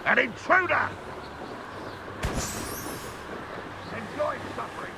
An intruder! Enjoy suffering.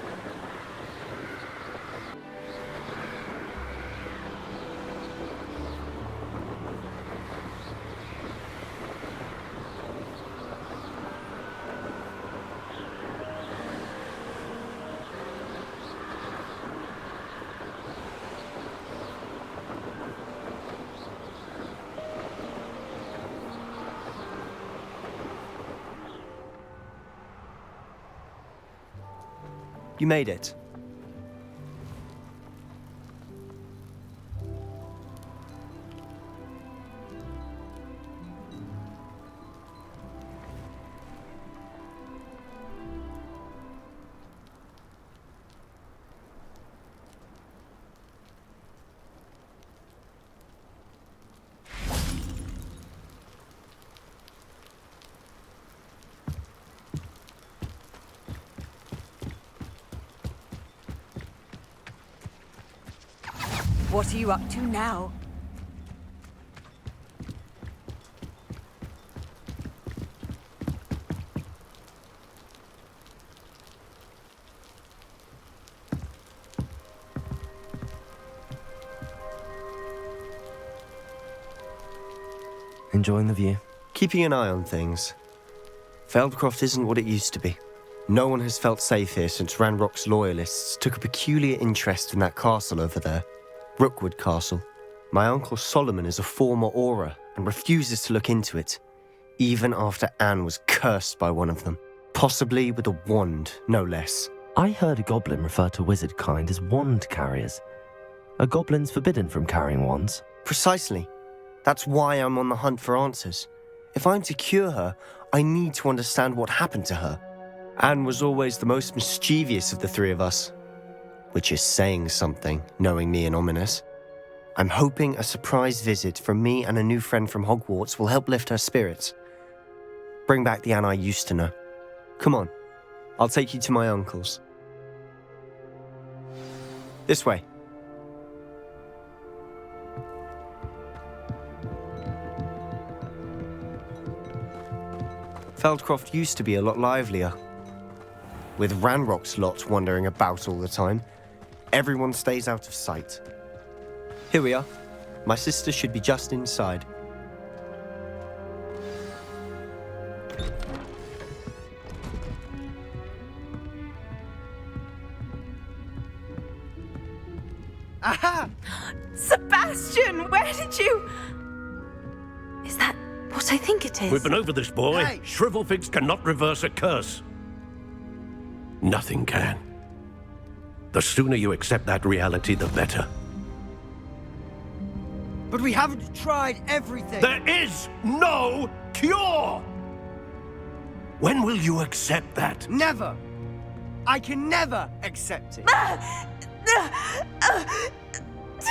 You made it. What are you up to now? Enjoying the view. Keeping an eye on things. Feldcroft isn't what it used to be. No one has felt safe here since Ranrock's loyalists took a peculiar interest in that castle over there. Rookwood Castle. My uncle Solomon is a former Auror and refuses to look into it, even after Anne was cursed by one of them. Possibly with a wand, no less. I heard a goblin refer to wizard kind as wand carriers. Are goblins forbidden from carrying wands? Precisely. That's why I'm on the hunt for answers. If I'm to cure her, I need to understand what happened to her. Anne was always the most mischievous of the three of us. Which is saying something, knowing me and Ominous. I'm hoping a surprise visit from me and a new friend from Hogwarts will help lift her spirits. Bring back the Anne I used to know. Come on, I'll take you to my uncle's. This way. Feldcroft used to be a lot livelier. With Ranrock's lot wandering about all the time, everyone stays out of sight. Here we are. My sister should be just inside. Aha! Sebastian, where did you... Is that what I think it is? We've been over this, boy. Hey! Shrivelfigs cannot reverse a curse. Nothing can. The sooner you accept that reality, the better. But we haven't tried everything. There is no cure! When will you accept that? Never. I can never accept it.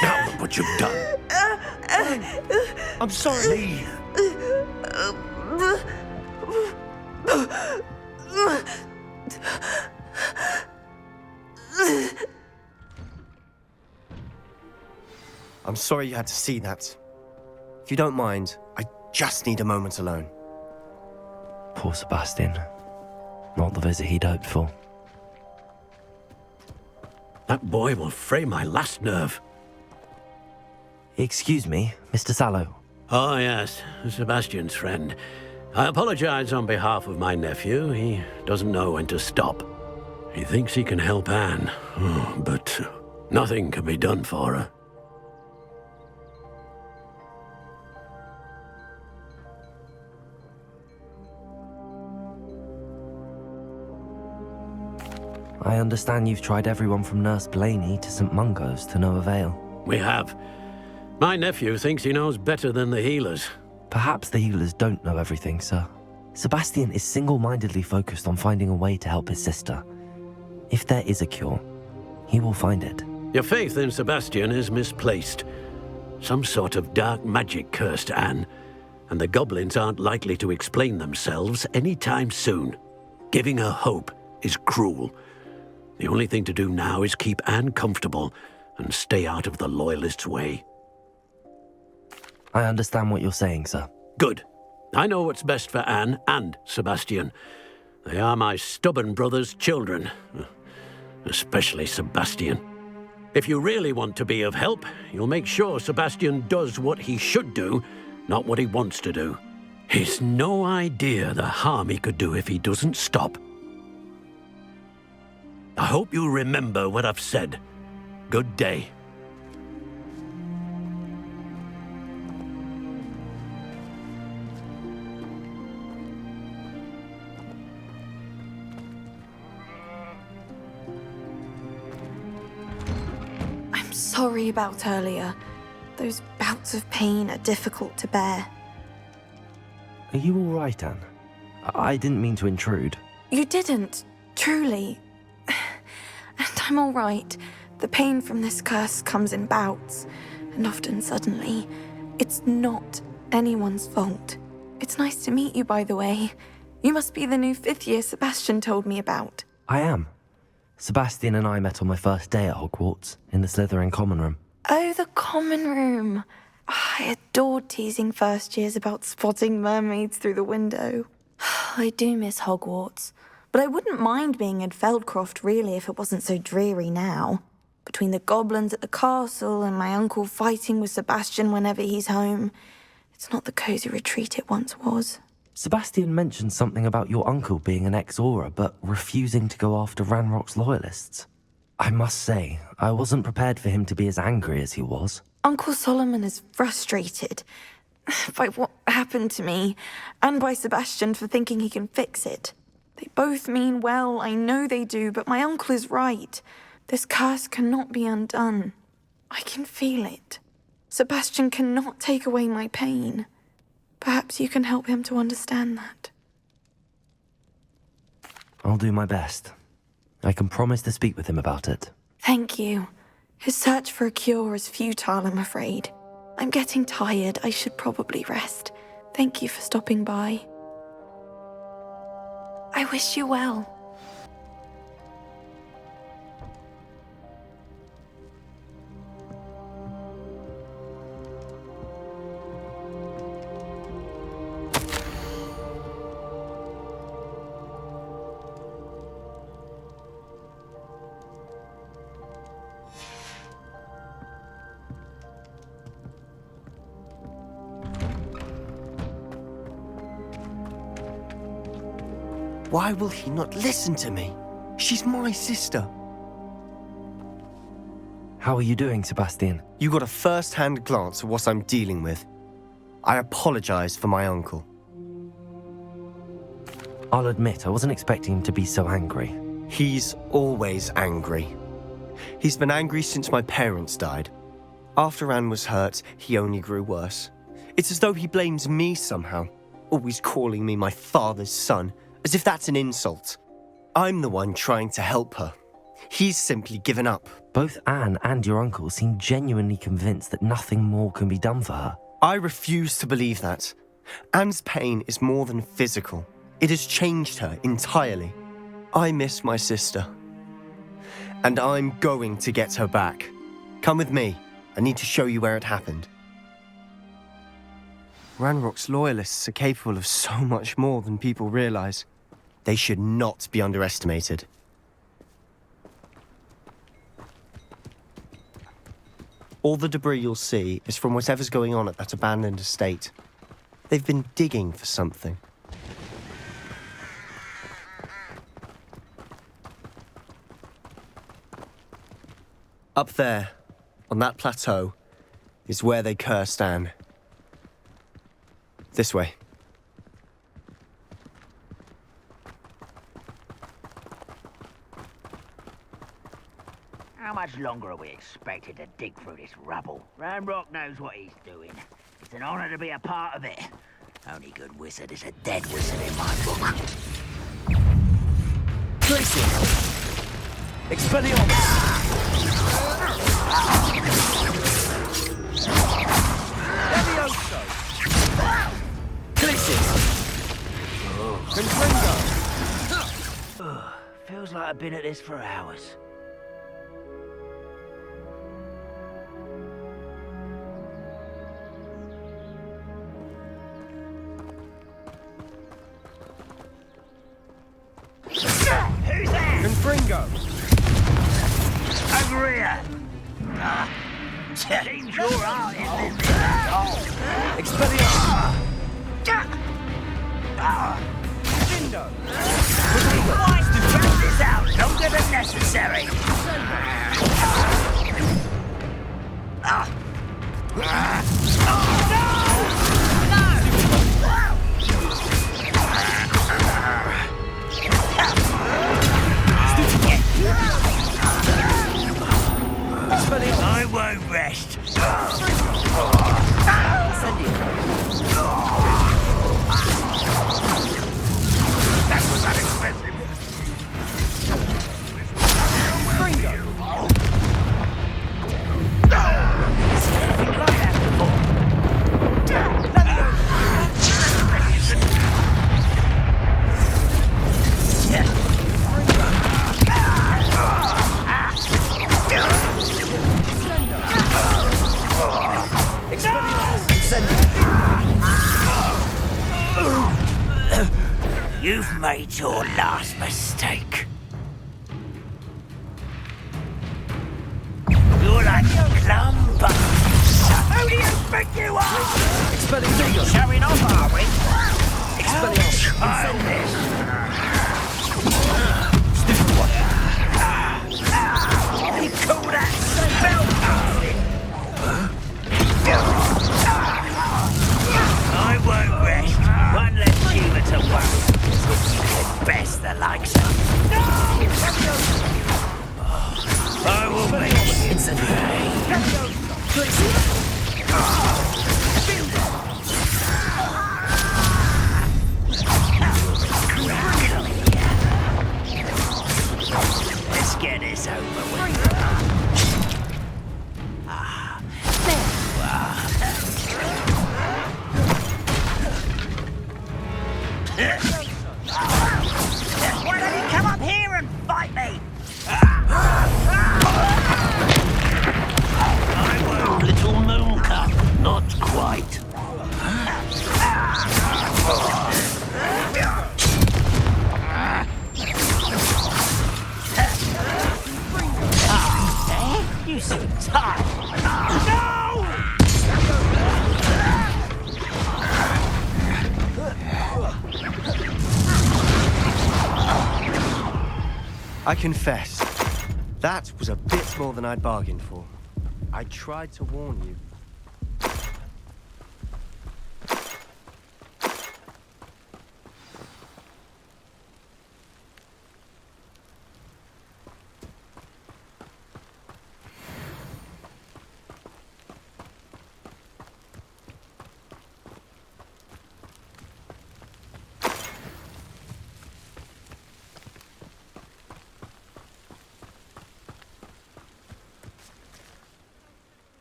Now look what you've done. I'm sorry. Leave. I'm sorry you had to see that. If you don't mind, I just need a moment alone. Poor Sebastian. Not the visit he'd hoped for. That boy will fray my last nerve. Excuse me, Mr. Sallow. Oh, yes, Sebastian's friend. I apologize on behalf of my nephew. He doesn't know when to stop. He thinks he can help Anne, but nothing can be done for her. I understand you've tried everyone from Nurse Blaney to St. Mungo's to no avail. We have. My nephew thinks he knows better than the healers. Perhaps the healers don't know everything, sir. Sebastian is single-mindedly focused on finding a way to help his sister. If there is a cure, he will find it. Your faith in Sebastian is misplaced. Some sort of dark magic cursed Anne, and the goblins aren't likely to explain themselves anytime soon. Giving her hope is cruel. The only thing to do now is keep Anne comfortable and stay out of the Loyalists' way. I understand what you're saying, sir. Good. I know what's best for Anne and Sebastian. They are my stubborn brother's children. Especially Sebastian. If you really want to be of help, you'll make sure Sebastian does what he should do, not what he wants to do. He's no idea the harm he could do if he doesn't stop. I hope you remember what I've said. Good day. I'm sorry about earlier. Those bouts of pain are difficult to bear. Are you all right, Anne? I didn't mean to intrude. You didn't, truly. And I'm all right. The pain from this curse comes in bouts, and often suddenly. It's not anyone's fault. It's nice to meet you, by the way. You must be the new 5th year Sebastian told me about. I am. Sebastian and I met on my first day at Hogwarts, in the Slytherin common room. Oh, the common room. I adored teasing first years about spotting mermaids through the window. I do miss Hogwarts. But I wouldn't mind being in Feldcroft, really, if it wasn't so dreary now. Between the goblins at the castle and my uncle fighting with Sebastian whenever he's home, it's not the cosy retreat it once was. Sebastian mentioned something about your uncle being an ex-Auror, but refusing to go after Ranrock's loyalists. I must say, I wasn't prepared for him to be as angry as he was. Uncle Solomon is frustrated by what happened to me, and by Sebastian for thinking he can fix it. They both mean well, I know they do, but my uncle is right. This curse cannot be undone. I can feel it. Sebastian cannot take away my pain. Perhaps you can help him to understand that. I'll do my best. I can promise to speak with him about it. Thank you. His search for a cure is futile, I'm afraid. I'm getting tired. I should probably rest. Thank you for stopping by. I wish you well. Why will he not listen to me? She's my sister. How are you doing, Sebastian? You got a first-hand glance at what I'm dealing with. I apologize for my uncle. I'll admit, I wasn't expecting him to be so angry. He's always angry. He's been angry since my parents died. After Anne was hurt, he only grew worse. It's as though he blames me somehow, always calling me my father's son, as if that's an insult. I'm the one trying to help her. He's simply given up. Both Anne and your uncle seem genuinely convinced that nothing more can be done for her. I refuse to believe that. Anne's pain is more than physical. It has changed her entirely. I miss my sister. And I'm going to get her back. Come with me. I need to show you where it happened. Ranrock's loyalists are capable of so much more than people realize. They should not be underestimated. All the debris you'll see is from whatever's going on at that abandoned estate. They've been digging for something. Up there, on that plateau, is where they cursed Anne. This way. How much longer are we expected to dig through this rubble? Ranrock knows what he's doing. It's an honor to be a part of it. Only good wizard is a dead wizard in my book. Tracy! Expelliarmus! Levioso! Tracy! Confringo! Feels like I've been at this for hours. Who's there? Confringo! Over here! Seems your art is Expelliarmus! Dindo! Why to drag this out longer than necessary? I won't rest. That was unexpected. You've made your last mistake. You're like lumber. Who do you think you are? Expelliarmus! Showing off, are we? Expelliarmus! Childish. You call that spellcasting? I won't rest. One less humour to worry. Best the likes of. I will make it Let's get this over with. Why don't you come up here and fight me? I won't, little mooncup. Not quite. You seem tired. No! I confess, that was a bit more than I'd bargained for. I tried to warn you.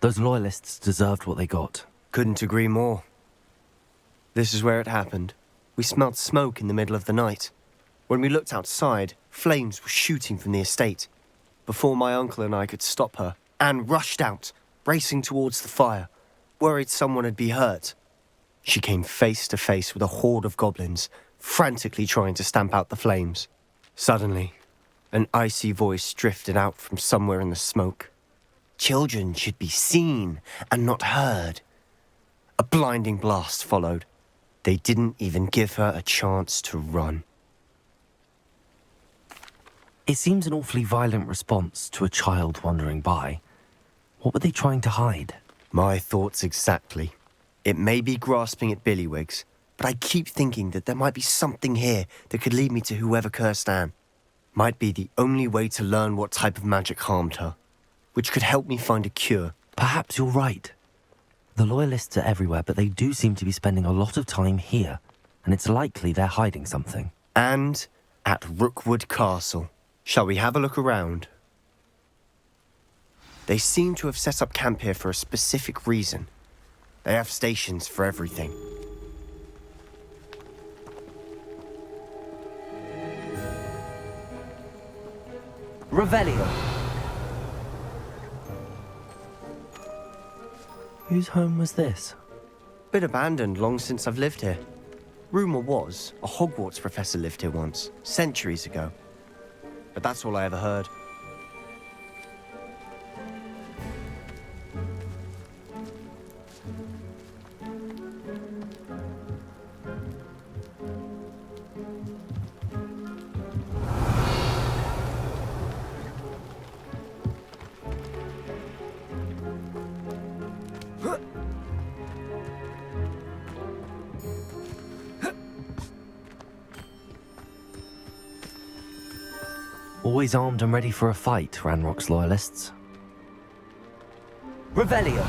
Those loyalists deserved what they got. Couldn't agree more. This is where it happened. We smelled smoke in the middle of the night. When we looked outside, flames were shooting from the estate. Before my uncle and I could stop her, Anne rushed out, racing towards the fire, worried someone had been hurt. She came face to face with a horde of goblins, frantically trying to stamp out the flames. Suddenly, an icy voice drifted out from somewhere in the smoke. Children should be seen and not heard. A blinding blast followed. They didn't even give her a chance to run. It seems an awfully violent response to a child wandering by. What were they trying to hide? My thoughts exactly. It may be grasping at billywhigs, but I keep thinking that there might be something here that could lead me to whoever cursed Anne. Might be the only way to learn what type of magic harmed her, which could help me find a cure. Perhaps you're right. The Loyalists are everywhere, but they do seem to be spending a lot of time here, and it's likely they're hiding something. And at Rookwood Castle. Shall we have a look around? They seem to have set up camp here for a specific reason. They have stations for everything. Revelio. Whose home was this? Been abandoned long since I've lived here. Rumour was a Hogwarts professor lived here once, centuries ago. But that's all I ever heard. Always armed and ready for a fight, Ranrock's Loyalists. Revelio.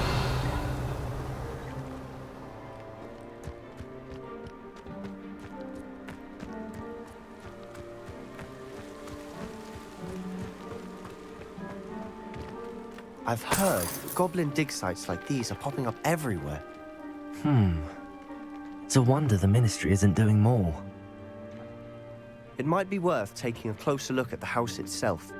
I've heard goblin dig sites like these are popping up everywhere. It's a wonder the Ministry isn't doing more. It might be worth taking a closer look at the house itself.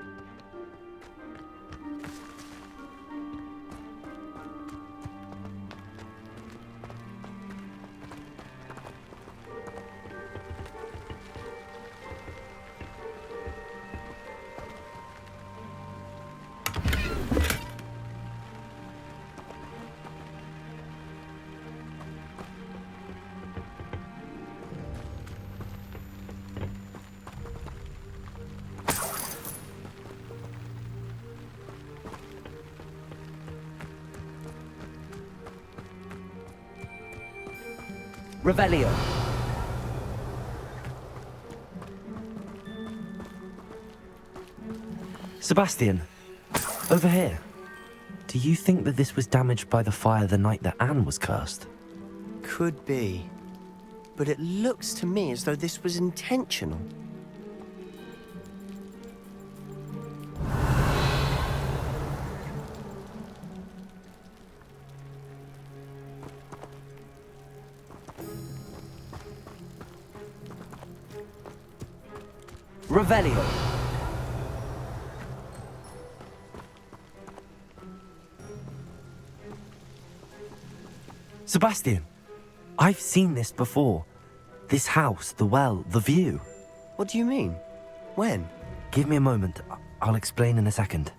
Revelio. Sebastian, over here. Do you think that this was damaged by the fire the night that Anne was cursed? Could be. But it looks to me as though this was intentional. Revelio. Sebastian, I've seen this before. This house, the well, the view. What do you mean? When? Give me a moment. I'll explain in a second.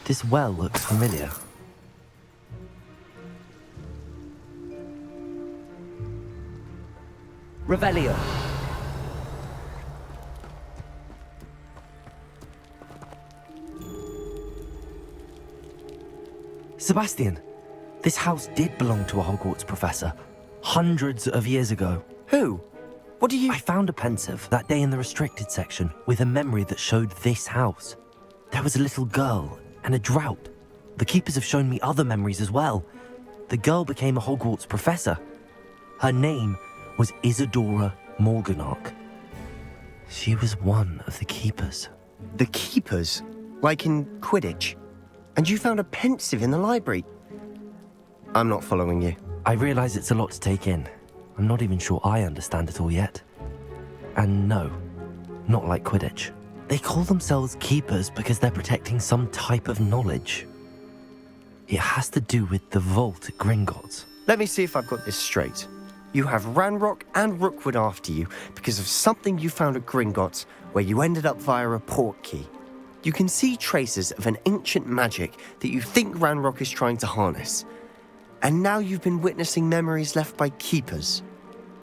This well looks familiar. Revelio. Sebastian, this house did belong to a Hogwarts professor, hundreds of years ago. Who? What do you... I found a pensive that day in the restricted section with a memory that showed this house. There was a little girl and a drought. The keepers have shown me other memories as well. The girl became a Hogwarts professor. Her name was Isadora Morganach. She was one of the keepers. The keepers? Like in Quidditch. And you found a pensive in the library. I'm not following you. I realize it's a lot to take in. I'm not even sure I understand it all yet. And no, not like Quidditch. They call themselves keepers because they're protecting some type of knowledge. It has to do with the vault at Gringotts. Let me see if I've got this straight. You have Ranrock and Rookwood after you because of something you found at Gringotts where you ended up via a portkey. You can see traces of an ancient magic that you think Ranrock is trying to harness. And now you've been witnessing memories left by keepers.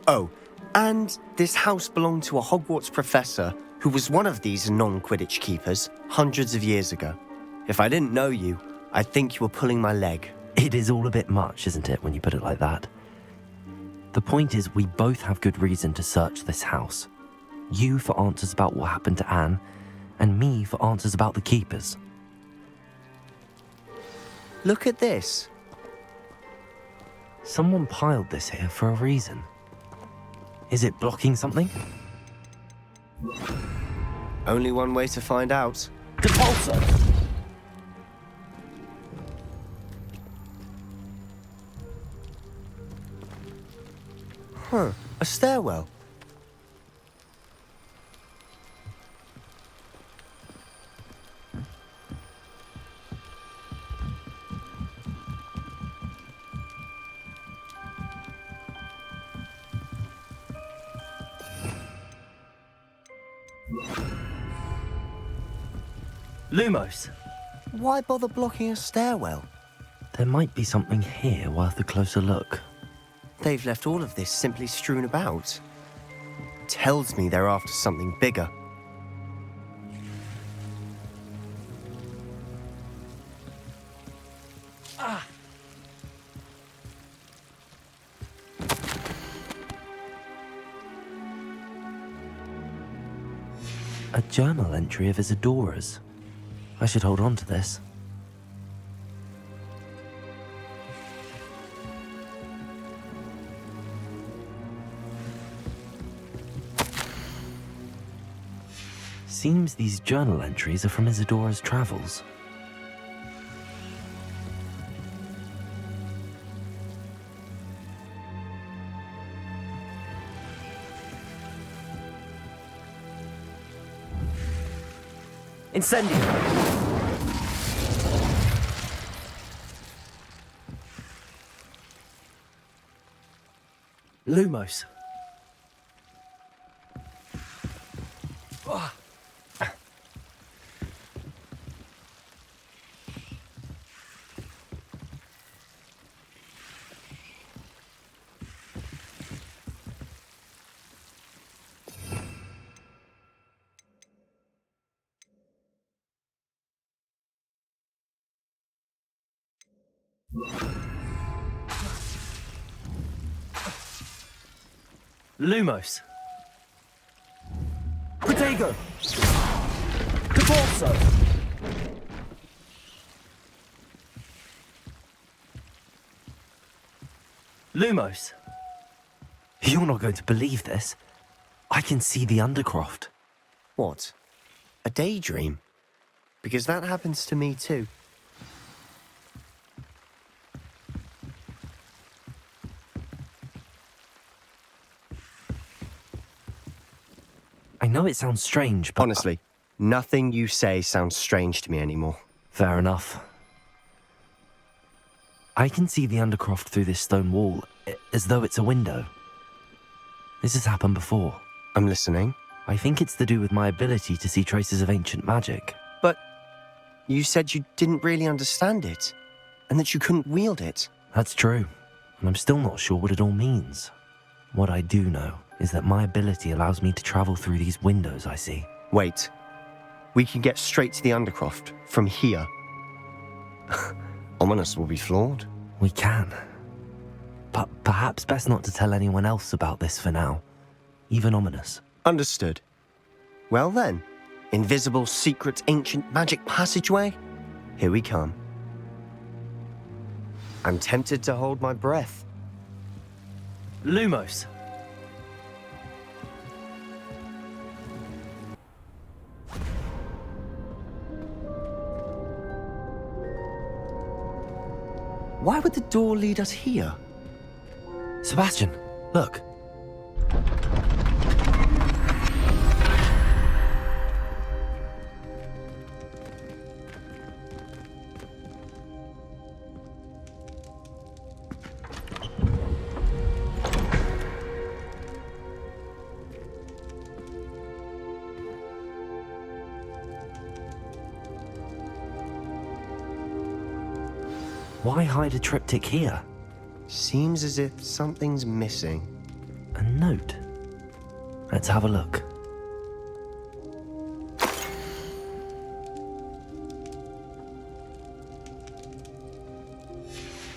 Oh, and this house belonged to a Hogwarts professor who was one of these non-Quidditch keepers hundreds of years ago. If I didn't know you, I'd think you were pulling my leg. It is all a bit much, isn't it, when you put it like that? The point is, we both have good reason to search this house. You for answers about what happened to Anne, and me for answers about the keepers. Look at this. Someone piled this here for a reason. Is it blocking something? Only one way to find out. Depulso! Huh, a stairwell. Lumos! Why bother blocking a stairwell? There might be something here worth a closer look. They've left all of this simply strewn about. Tells me they're after something bigger. A journal entry of Isadora's. I should hold on to this. Seems these journal entries are from Isadora's travels. Incendio! Lumos. Lumos. Protego! Depulso! Lumos. You're not going to believe this. I can see the Undercroft. What? A daydream? Because that happens to me too. I know it sounds strange, but... Honestly, nothing you say sounds strange to me anymore. Fair enough. I can see the Undercroft through this stone wall, as though it's a window. This has happened before. I'm listening. I think it's to do with my ability to see traces of ancient magic. But you said you didn't really understand it, and that you couldn't wield it. That's true, and I'm still not sure what it all means. What I do know is that my ability allows me to travel through these windows I see. Wait. We can get straight to the Undercroft from here. Ominous will be flawed. We can. But perhaps best not to tell anyone else about this for now. Even Ominous. Understood. Well then, invisible, secret, ancient magic passageway? Here we come. I'm tempted to hold my breath. Lumos. Why would the door lead us here? Sebastian, look. Why hide a triptych here? Seems as if something's missing. A note. Let's have a look.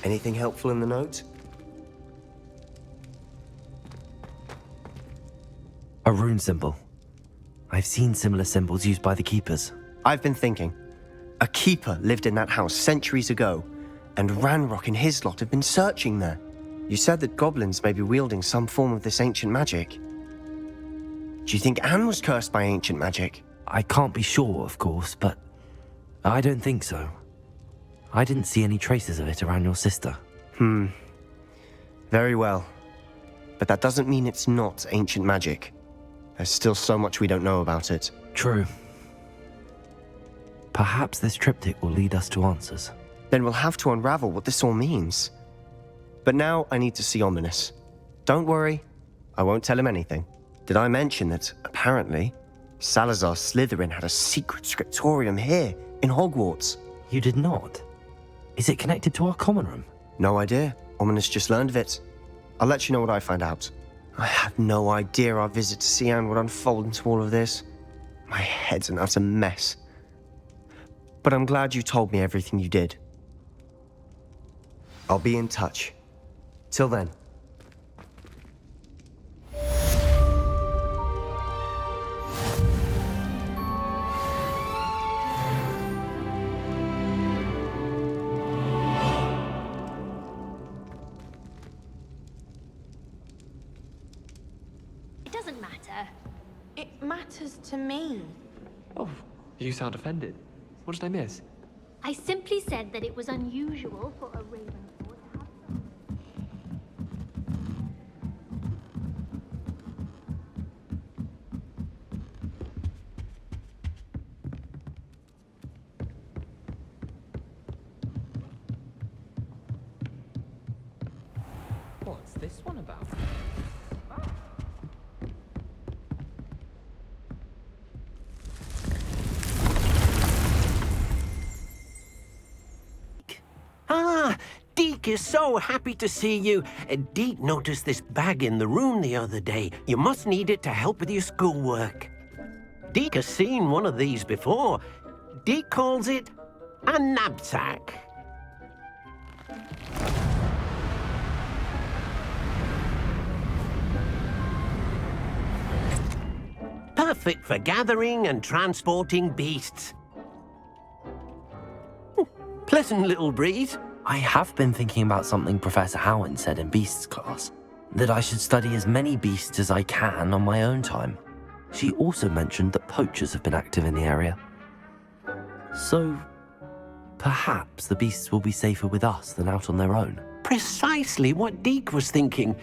Anything helpful in the note? A rune symbol. I've seen similar symbols used by the keepers. I've been thinking. A keeper lived in that house centuries ago, and Ranrock and his lot have been searching there. You said that goblins may be wielding some form of this ancient magic. Do you think Anne was cursed by ancient magic? I can't be sure, of course, but I don't think so. I didn't see any traces of it around your sister. Very well. But that doesn't mean it's not ancient magic. There's still so much we don't know about it. True. Perhaps this triptych will lead us to answers. Then we'll have to unravel what this all means. But now I need to see Ominous. Don't worry, I won't tell him anything. Did I mention that, apparently, Salazar Slytherin had a secret scriptorium here, in Hogwarts? You did not? Is it connected to our common room? No idea. Ominous just learned of it. I'll let you know what I find out. I had no idea our visit to see Anne would unfold into all of this. My head's an utter mess. But I'm glad you told me everything you did. I'll be in touch. Till then. It doesn't matter. It matters to me. Oh, you sound offended. What did I miss? I simply said that it was unusual for a Ravenclaw to have some... What's this one about? Ah, Deke is so happy to see you. Deke noticed this bag in the room the other day. You must need it to help with your schoolwork. Deke has seen one of these before. Deke calls it a knapsack. Perfect for gathering and transporting beasts. Pleasant little breeze. I have been thinking about something Professor Howard said in Beasts class. That I should study as many beasts as I can on my own time. She also mentioned that poachers have been active in the area. So, perhaps the beasts will be safer with us than out on their own. Precisely what Deke was thinking.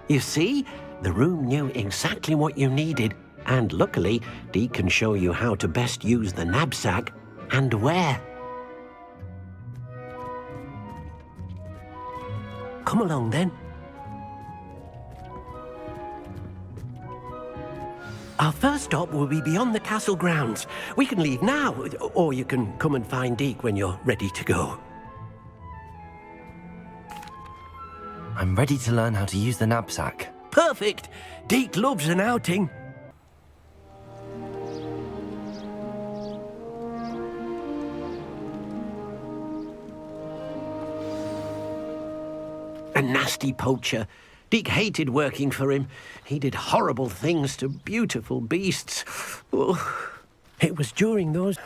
You see, the room knew exactly what you needed, and luckily, Deke can show you how to best use the knapsack and where. Come along then. Our first stop will be beyond the castle grounds. We can leave now, or you can come and find Deke when you're ready to go. I'm ready to learn how to use the knapsack. Perfect! Deke loves an outing. A nasty poacher. Deke hated working for him. He did horrible things to beautiful beasts. Oh, it was during those...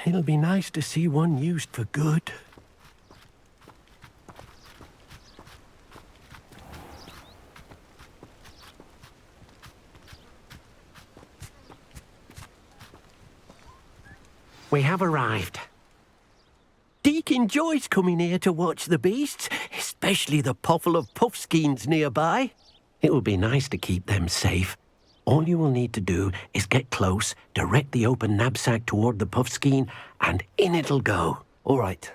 it'll be nice to see one used for good. We have arrived. Deke Deek enjoys coming here to watch the beasts, especially the poffle of puffskeins nearby. It would be nice to keep them safe. All you will need to do is get close, direct the open knapsack toward the puffskein, and in it'll go. All right.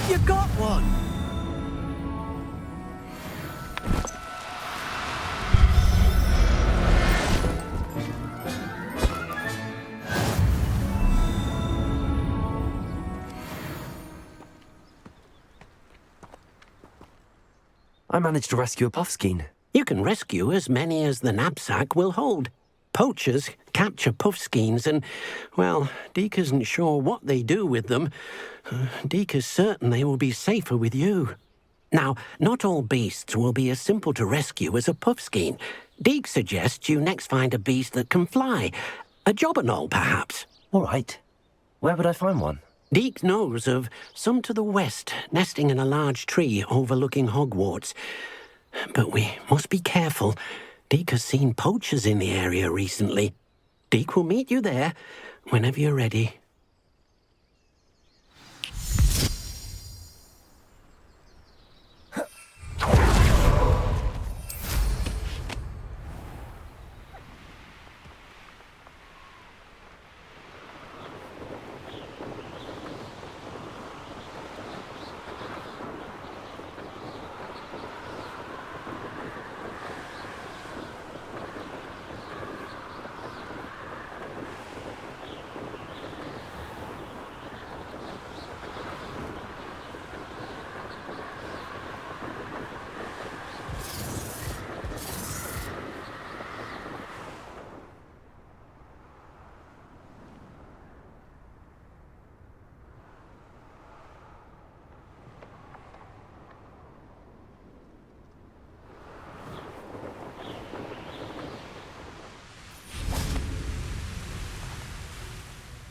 You got one! I managed to rescue a puffskein. You can rescue as many as the knapsack will hold. Poachers capture puffskeins and, well, Deek isn't sure what they do with them. Deek is certain they will be safer with you. Now, not all beasts will be as simple to rescue as a puffskein. Deek suggests you next find a beast that can fly. A jobberknoll, perhaps. All right. Where would I find one? Deek knows of some to the west, nesting in a large tree overlooking Hogwarts. But we must be careful. Deek has seen poachers in the area recently. Deek will meet you there whenever you're ready.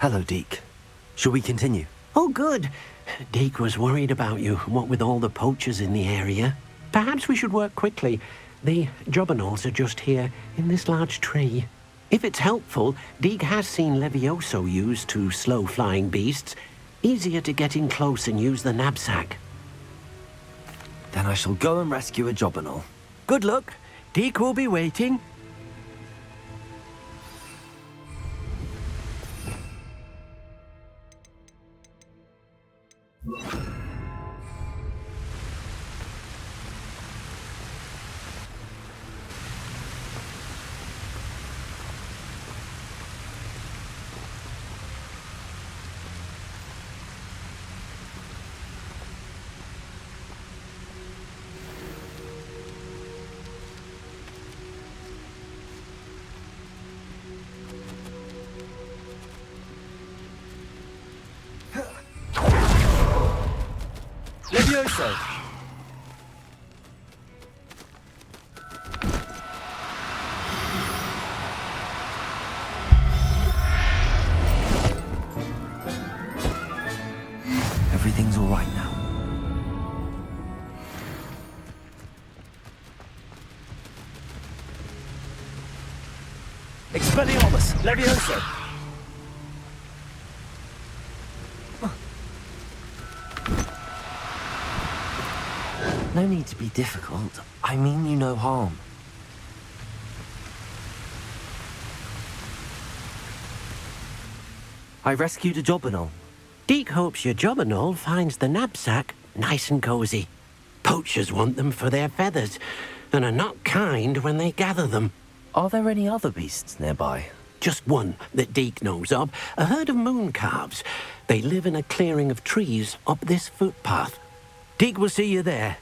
Hello, Deek. Shall we continue? Oh, good. Deek was worried about you, what with all the poachers in the area. Perhaps we should work quickly. The jobbernolls are just here, in this large tree. If it's helpful, Deek has seen Levioso used to slow flying beasts. Easier to get in close and use the knapsack. Then I shall go and rescue a jobberknoll. Good luck. Deek will be waiting. Levioso! Everything's all right now. Expelliarmus! Levioso! No need to be difficult. I mean you no harm. I rescued a jobberknoll. Deek hopes your jobberknoll finds the knapsack nice and cozy. Poachers want them for their feathers, and are not kind when they gather them. Are there any other beasts nearby? just one that Deke knows of, a herd of moon calves. They live in a clearing of trees up this footpath. Deke will see you there.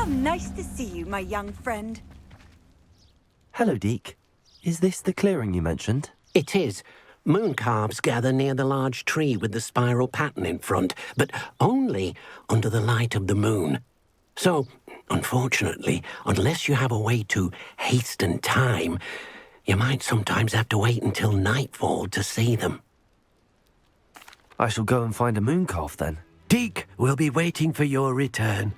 Nice to see you, my young friend. Hello, Deke. Is this the clearing you mentioned? It is. Moon calves gather near the large tree with the spiral pattern in front, but only under the light of the moon. So, unfortunately, unless you have a way to hasten time, you might sometimes have to wait until nightfall to see them. I shall go and find a moon calf then. Deke will be waiting for your return.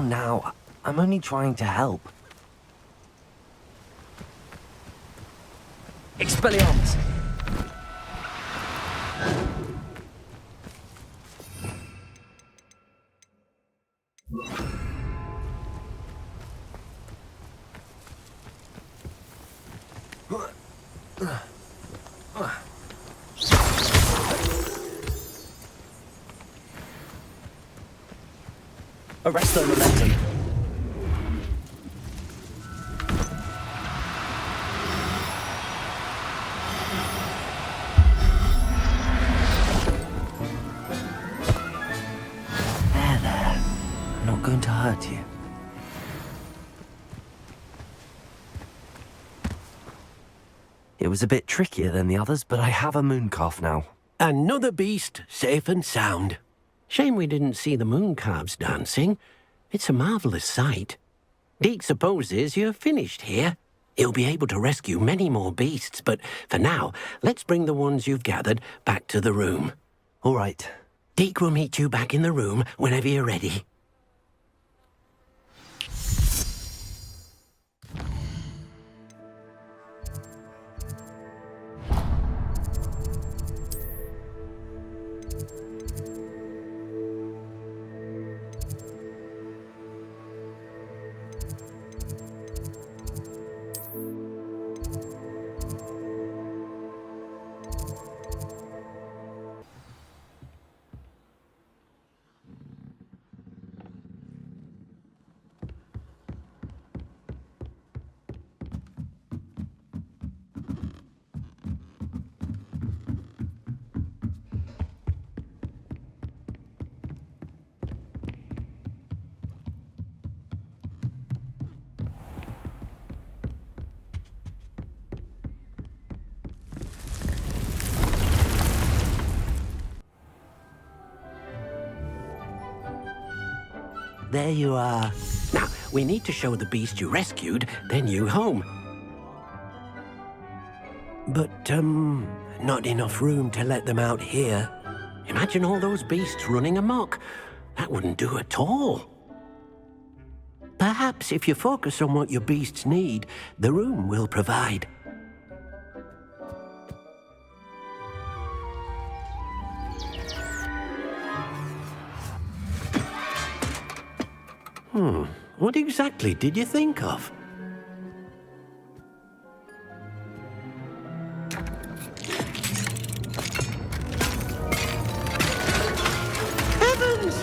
Now, I'm only trying to help. Expelliarmus! Arresto momentum. There. I'm not going to hurt you. It was a bit trickier than the others, but I have a moon calf now. Another beast, safe and sound. Shame we didn't see the moon calves dancing. It's a marvellous sight. Deke supposes you're finished here. He'll be able to rescue many more beasts, but for now, let's bring the ones you've gathered back to the room. All right. Deke will meet you back in the room whenever you're ready. There you are. Now, we need to show the beast you rescued their new home. But, not enough room to let them out here. Imagine all those beasts running amok. That wouldn't do at all. Perhaps if you focus on what your beasts need, the room will provide. What exactly did you think of? Heavens!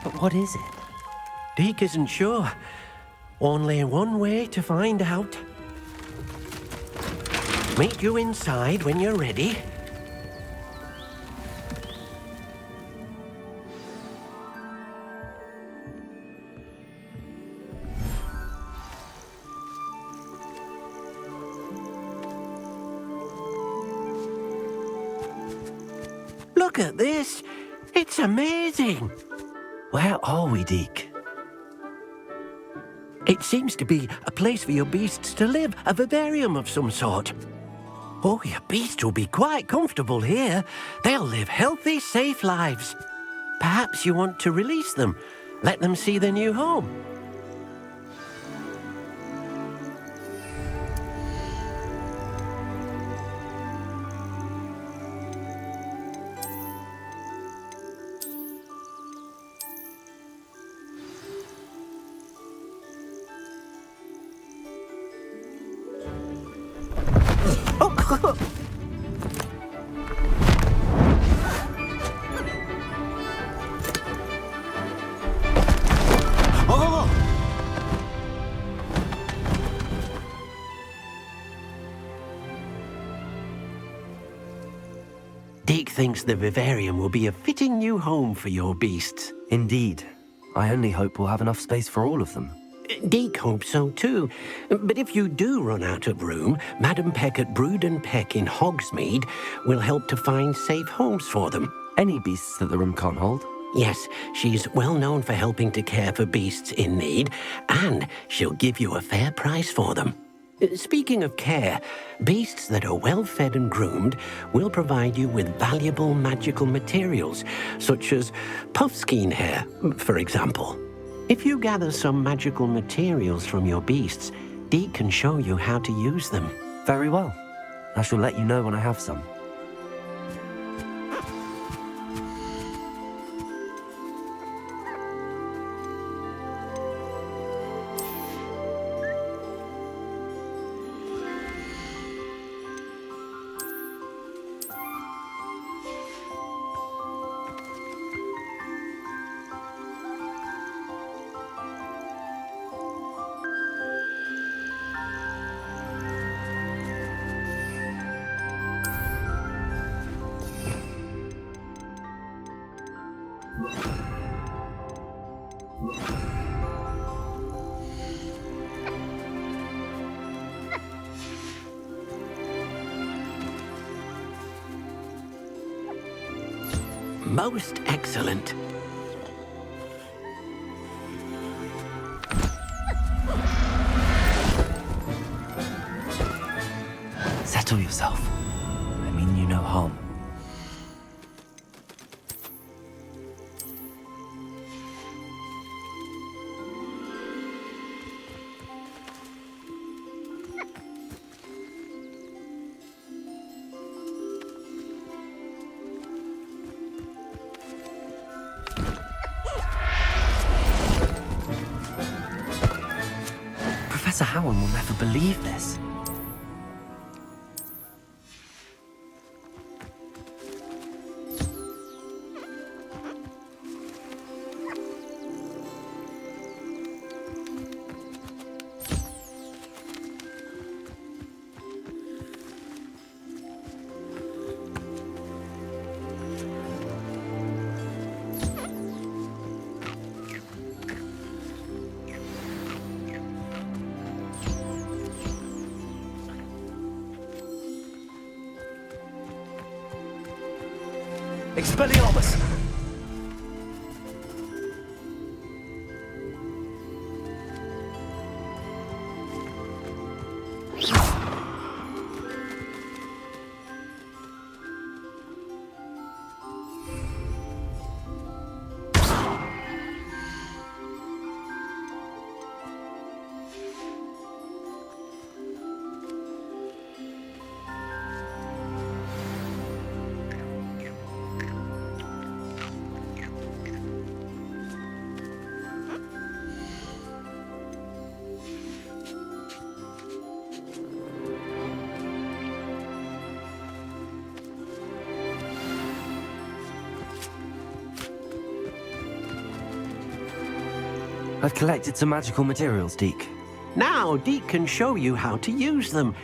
But what is it? Deke isn't sure. Only one way to find out. Meet you inside when you're ready. Look at this. It's amazing. Where are we, Deke? It seems to be a place for your beasts to live, a vivarium of some sort. Oh, your beasts will be quite comfortable here. They'll live healthy, safe lives. Perhaps you want to release them, let them see their new home. Deke thinks the vivarium will be a fitting new home for your beasts. Indeed. I only hope we'll have enough space for all of them. Deke hopes so too. But if you do run out of room, Madam Peck at Brood and Peck in Hogsmeade will help to find safe homes for them. Any beasts that the room can't hold? Yes, she's well known for helping to care for beasts in need, and she'll give you a fair price for them. Speaking of care, beasts that are well fed and groomed will provide you with valuable magical materials, such as puffskein hair, for example. If you gather some magical materials from your beasts, Deke can show you how to use them. Very well. I shall let you know when I have some. Most excellent. Settle yourself. I mean you no harm. Professor Howard will never believe this. Expelliarmus! I've collected some magical materials, Deke. Now, Deke can show you how to use them.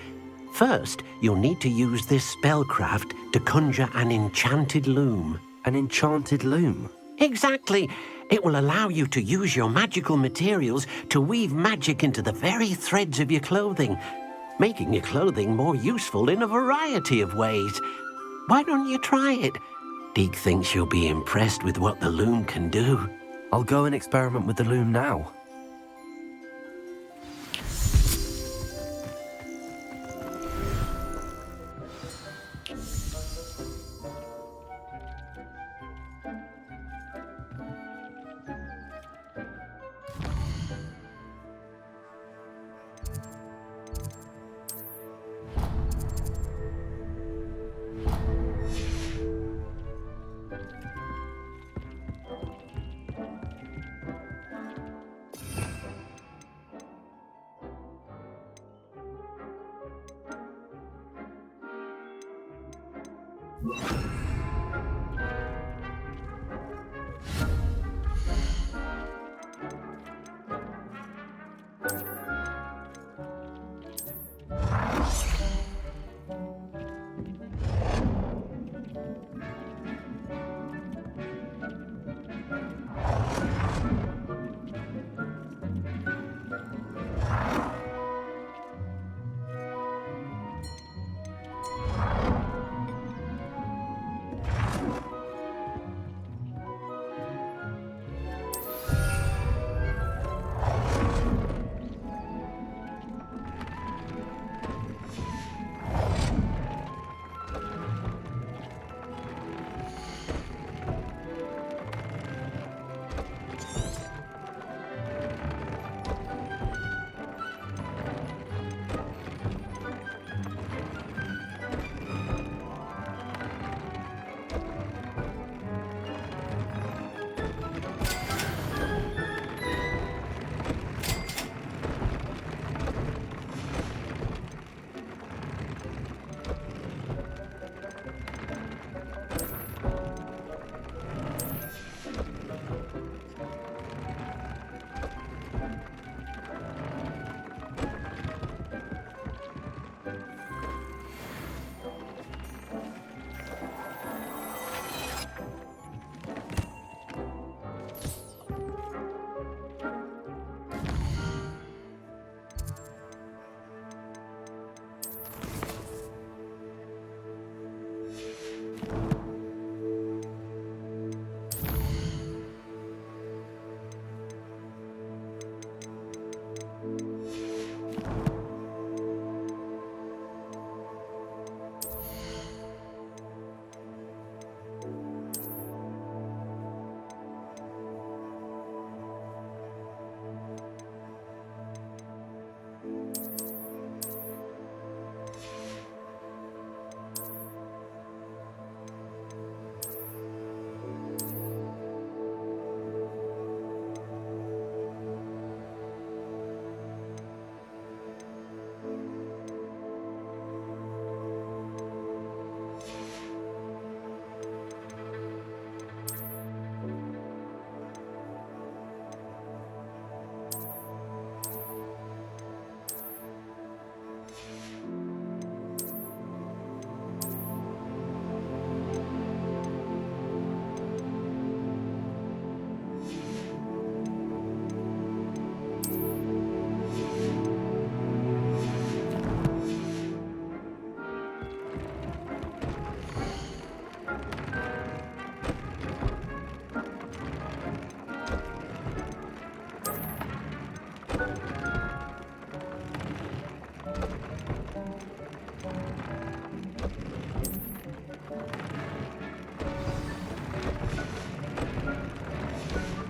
First, you'll need to use this spellcraft to conjure an enchanted loom. An enchanted loom? Exactly. It will allow you to use your magical materials to weave magic into the very threads of your clothing, making your clothing more useful in a variety of ways. Why don't you try it? Deke thinks you'll be impressed with what the loom can do. I'll go and experiment with the loom now.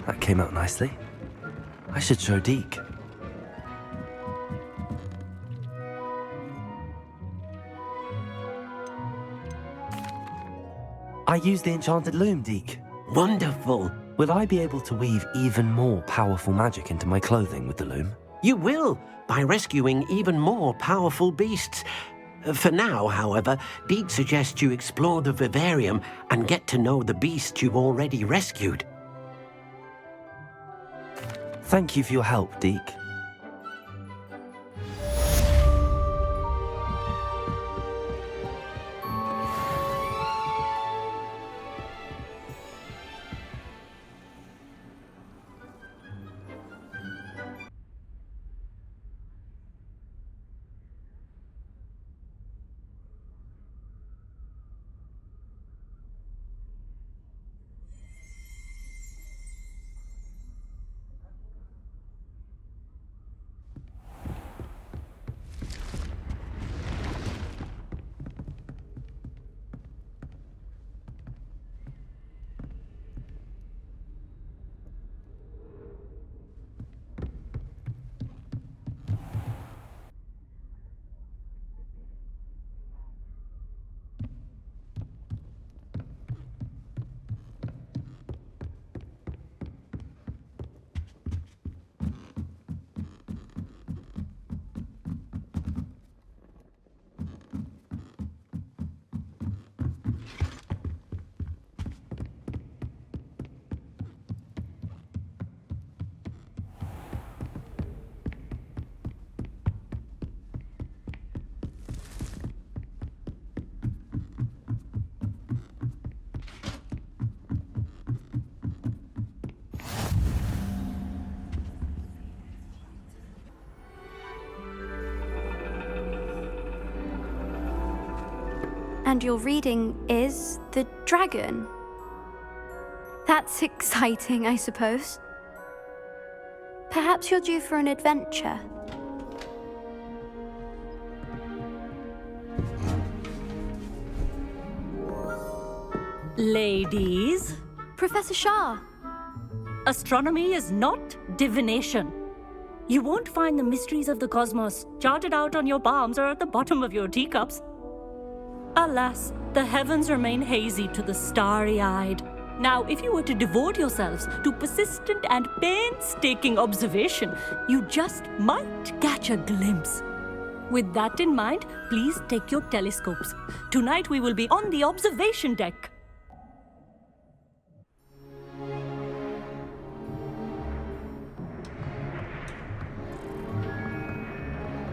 That came out nicely. I should show Deke. I used the enchanted loom, Deke. Wonderful. Will I be able to weave even more powerful magic into my clothing with the loom? You will, by rescuing even more powerful beasts. For now, however, Deke suggests you explore the vivarium and get to know the beasts you've already rescued. Thank you for your help, Deke. And your reading is the dragon. That's exciting, I suppose. Perhaps you're due for an adventure. Ladies, Professor Shah. astronomy is not divination. You won't find the mysteries of the cosmos charted out on your palms or at the bottom of your teacups. Alas, the heavens remain hazy to the starry-eyed. Now, if you were to devote yourselves to persistent and painstaking observation, you just might catch a glimpse. With that in mind, please take your telescopes. Tonight we will be on the observation deck.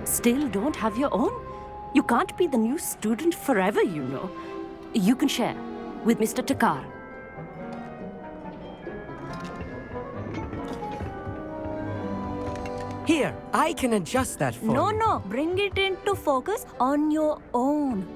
Still don't have your own? You can't be the new student forever, you know. You can share with Mr. Takar. Here, I can adjust that for you. No, bring it into focus on your own.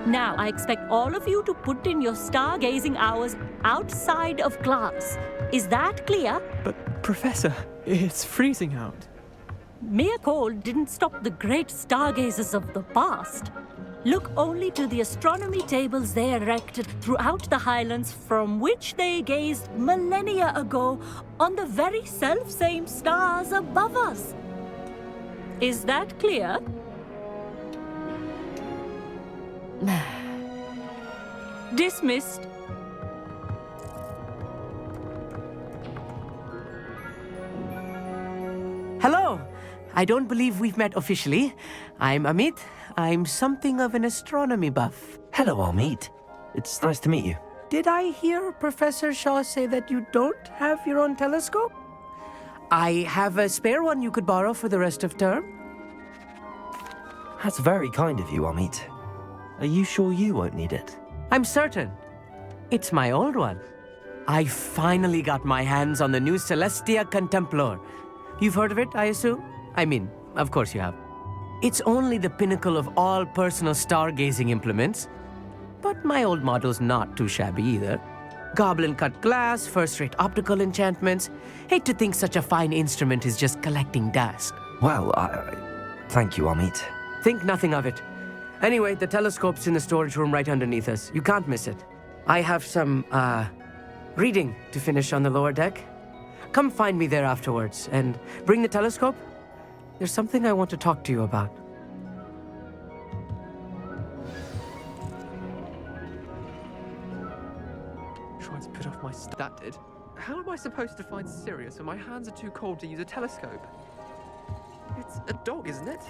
Now, I expect all of you to put in your stargazing hours outside of class. Is that clear? But, Professor, it's freezing out. Mere cold didn't stop the great stargazers of the past. Look only to the astronomy tables they erected throughout the highlands from which they gazed millennia ago on the very self-same stars above us. Is that clear? Dismissed. Hello. I don't believe we've met officially. I'm Amit. I'm something of an astronomy buff. Hello, Amit. It's nice to meet you. Did I hear Professor Shaw say that you don't have your own telescope? I have a spare one you could borrow for the rest of term. That's very kind of you, Amit. Are you sure you won't need it? I'm certain. It's my old one. I finally got my hands on the new Celestia Contemplar. You've heard of it, I assume? I mean, of course you have. It's only the pinnacle of all personal stargazing implements. But my old model's not too shabby either. Goblin-cut glass, first-rate optical enchantments. Hate to think such a fine instrument is just collecting dust. Well, thank you, Amit. Think nothing of it. Anyway, the telescope's in the storage room right underneath us. You can't miss it. I have some, reading to finish on the lower deck. Come find me there afterwards, and bring the telescope. There's something I want to talk to you about. Tried to put off my that did. How am I supposed to find Sirius when my hands are too cold to use a telescope? It's a dog, isn't it?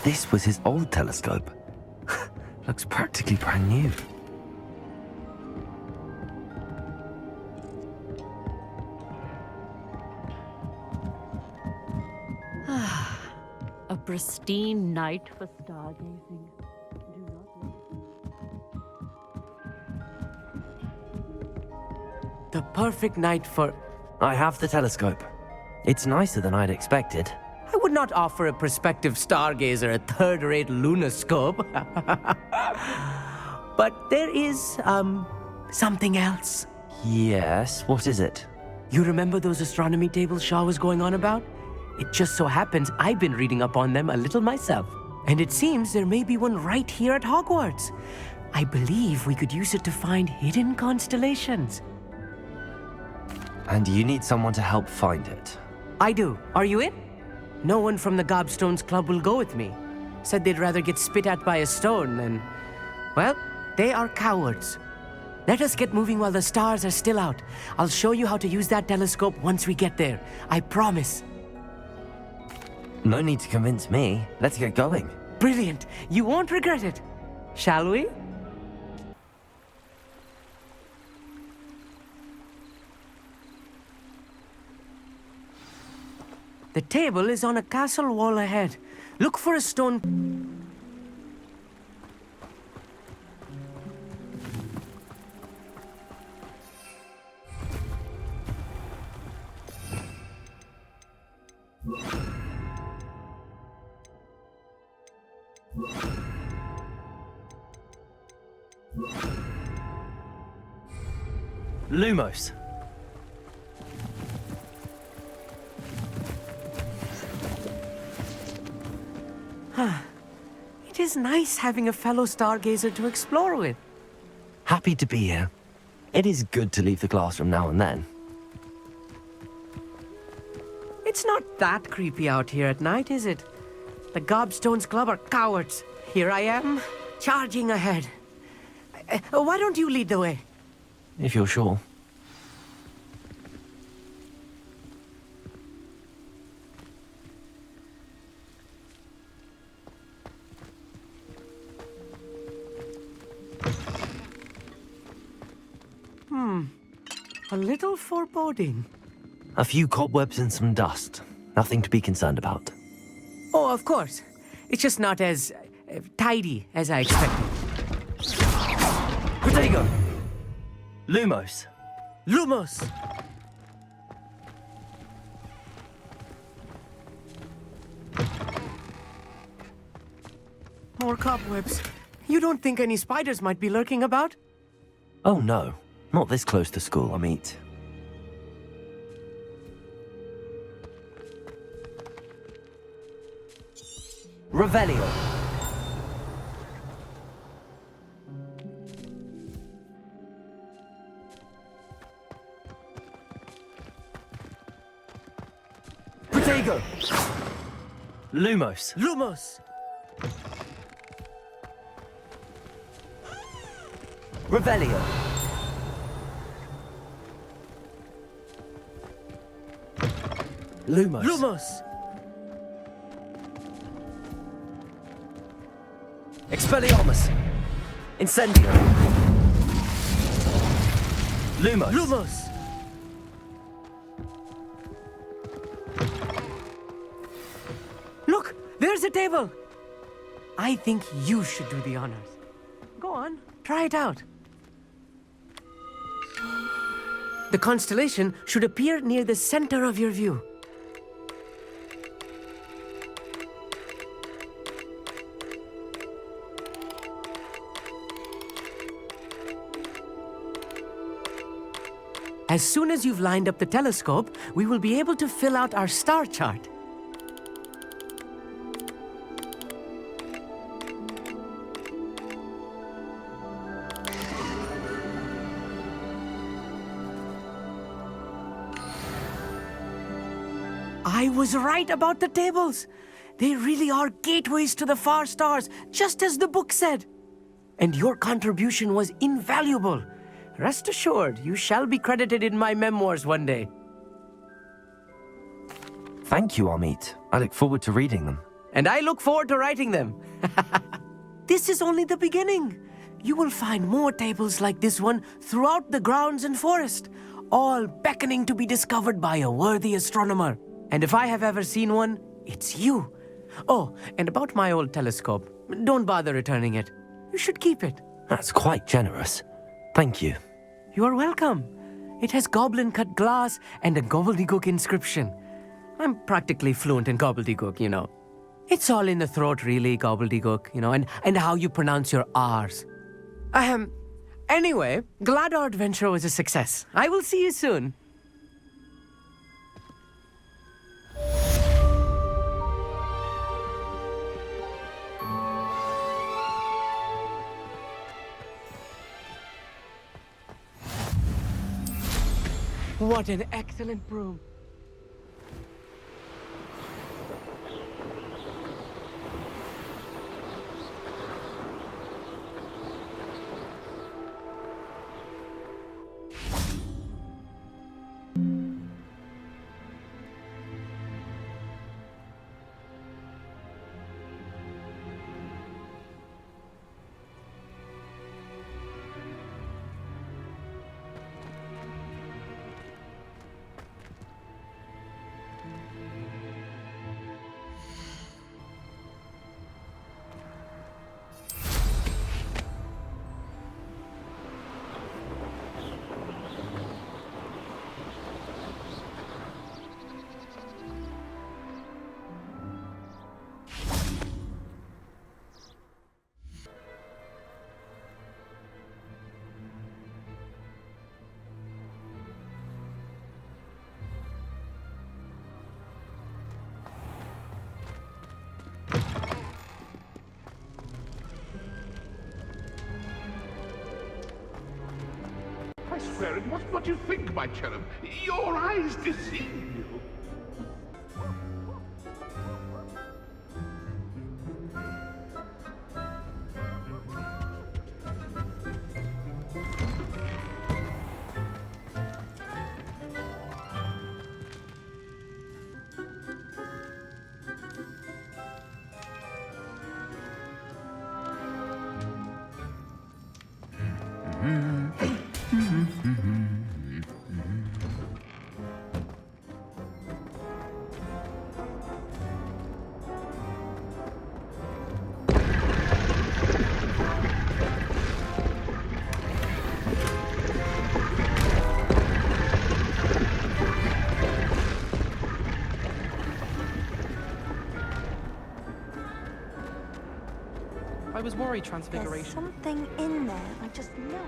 This was his old telescope. Looks practically brand new. A pristine night for stargazing. Do not The perfect night for... I have the telescope. It's nicer than I'd expected. I would not offer a prospective stargazer a third-rate lunoscope. But there is, something else. Yes, what is it? You remember those astronomy tables Shaw was going on about? It just so happens I've been reading up on them a little myself. And it seems there may be one right here at Hogwarts. I believe we could use it to find hidden constellations. And you need someone to help find it. I do. Are you in? No one from the Gobstones Club will go with me. Said they'd rather get spit at by a stone than... Well, they are cowards. Let us get moving while the stars are still out. I'll show you how to use that telescope once we get there. I promise. No need to convince me. Let's get going. Brilliant. You won't regret it. Shall we? The table is on a castle wall ahead. Look for a stone... Lumos. It is nice having a fellow stargazer to explore with. Happy to be here. It is good to leave the classroom now and then. It's not that creepy out here at night, is it? The Gobstones Club are cowards. Here I am, charging ahead. Why don't you lead the way? If you're sure. A little foreboding. A few cobwebs and some dust. Nothing to be concerned about. Oh, of course. It's just not as tidy as I expected. Protego! Lumos. Lumos! More cobwebs. You don't think any spiders might be lurking about? Oh no. Not this close to school, I mean. Revelio. Protego. Lumos. Lumos! Revelio. Lumos. Lumos! Expelliarmus. Incendio. Lumos. Lumos! Look! There's a table! I think you should do the honors. Go on, try it out. The constellation should appear near the center of your view. As soon as you've lined up the telescope, we will be able to fill out our star chart. I was right about the tables. They really are gateways to the far stars, just as the book said. And your contribution was invaluable. Rest assured, you shall be credited in my memoirs one day. Thank you, Amit. I look forward to reading them. And I look forward to writing them. This is only the beginning. You will find more tables like this one throughout the grounds and forest, all beckoning to be discovered by a worthy astronomer. And if I have ever seen one, it's you. Oh, and about my old telescope, don't bother returning it. You should keep it. That's quite generous. Thank you. You are welcome. It has goblin-cut glass and a gobbledygook inscription. I'm practically fluent in gobbledygook, you know. It's all in the throat, really, gobbledygook, you know, and how you pronounce your R's. Anyway, glad our adventure was a success. I will see you soon. What an excellent broom. I swear it wasn't what you think, my cherub. Your eyes deceive you. I was worried There's Transfiguration. something in there. I just know it.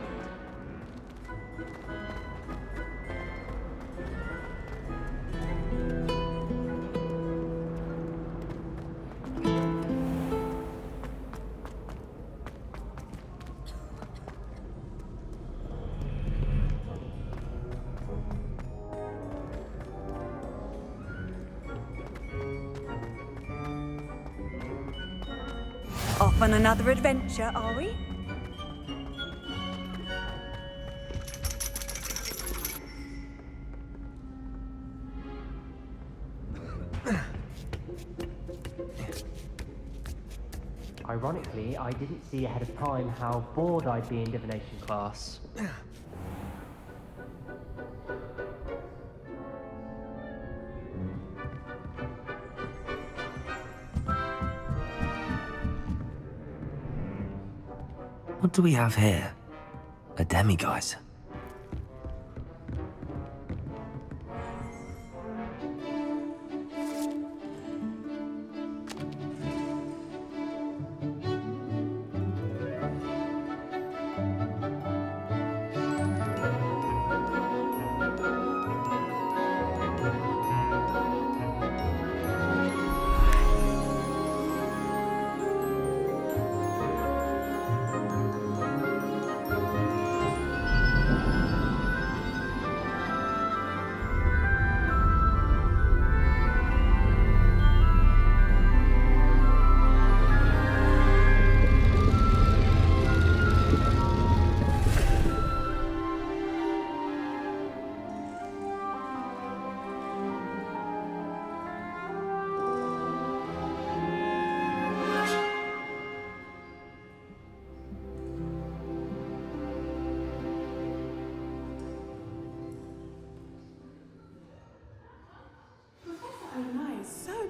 Off on another adventure, are we? Ironically, I didn't see ahead of time how bored I'd be in divination class. What do we have here? A demiguise.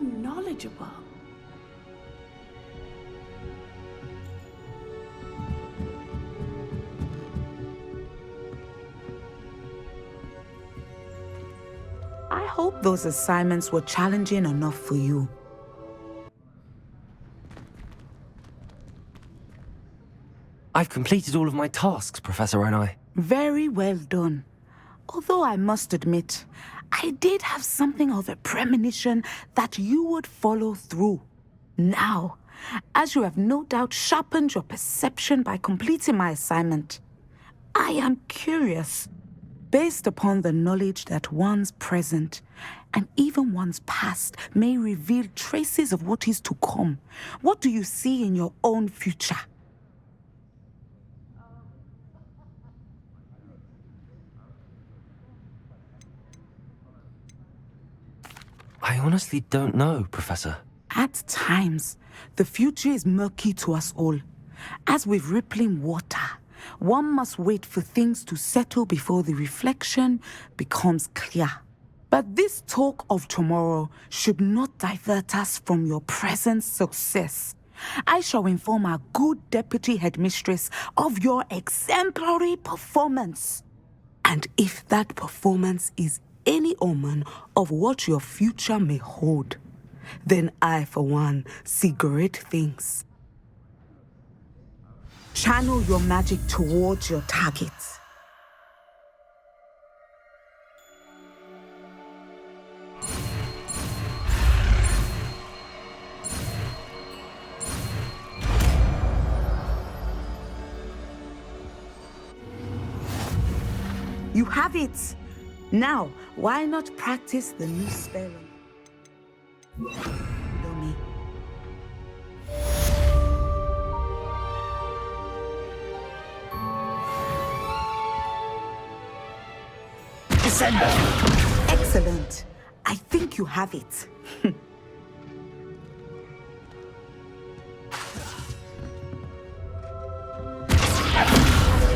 knowledgeable. I hope those assignments were challenging enough for you. I've completed all of my tasks, Professor Onai. Very well done. Although I must admit, I did have something of a premonition that you would follow through. Now, as you have no doubt sharpened your perception by completing my assignment, I am curious, based upon the knowledge that one's present and even one's past may reveal traces of what is to come. What do you see in your own future? I honestly don't know, Professor. At times, the future is murky to us all. As with rippling water, one must wait for things to settle before the reflection becomes clear. But this talk of tomorrow should not divert us from your present success. I shall inform our good deputy headmistress of your exemplary performance. And if that performance is any omen of what your future may hold, then I, for one, see great things. Channel your magic towards your targets. You have it! Now, why not practice the new spell? Follow me. Descender! Excellent. I think you have it. At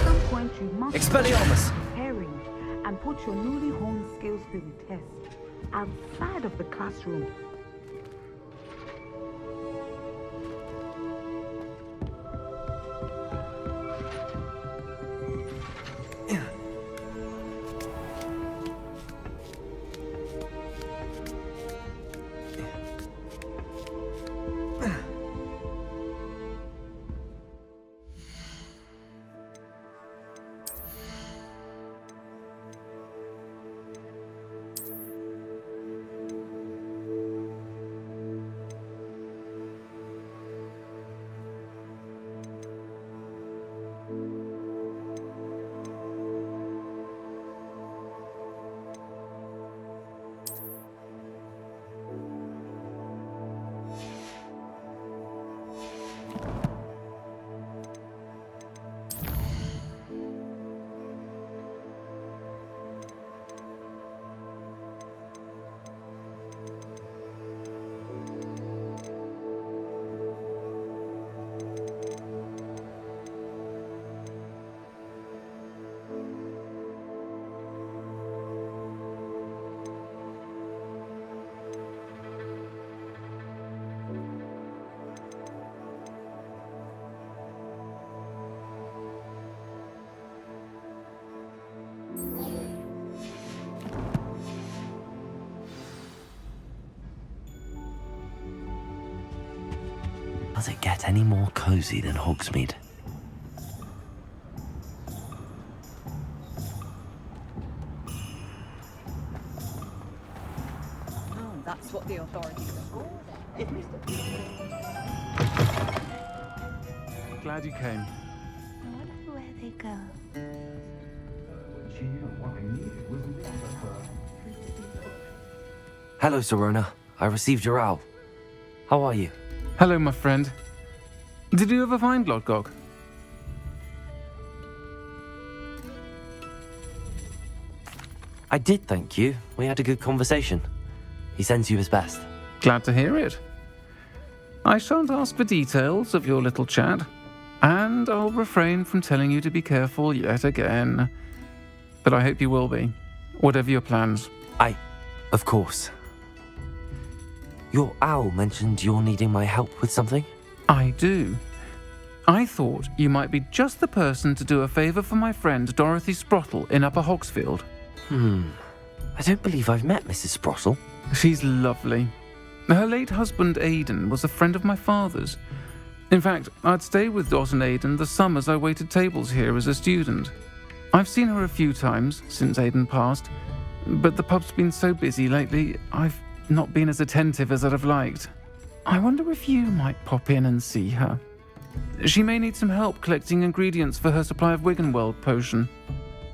some point, you must Expelliarmus! preparing and put your newly honed skills to the test outside of the classroom. Does it get any more cozy than Hogsmeade? Oh, that's what the authorities are. Glad you came. I wonder where they go. Hello, Serona. I received your owl. How are you? Hello, my friend. Did you ever find Lodgok? I did, thank you. We had a good conversation. He sends you his best. Glad to hear it. I shan't ask for details of your little chat, and I'll refrain from telling you to be careful yet again. But I hope you will be, whatever your plans. Of course. Your owl mentioned you're needing my help with something? I do. I thought you might be just the person to do a favour for my friend Dorothy Sprottle in Upper Hogsfield. I don't believe I've met Mrs. Sprottle. She's lovely. Her late husband Aidan was a friend of my father's. In fact, I'd stay with Dot and Aidan the summers I waited tables here as a student. I've seen her a few times since Aidan passed, but the pub's been so busy lately, I've not been as attentive as I'd have liked. I wonder if you might pop in and see her. She may need some help collecting ingredients for her supply of Wiggenweld potion.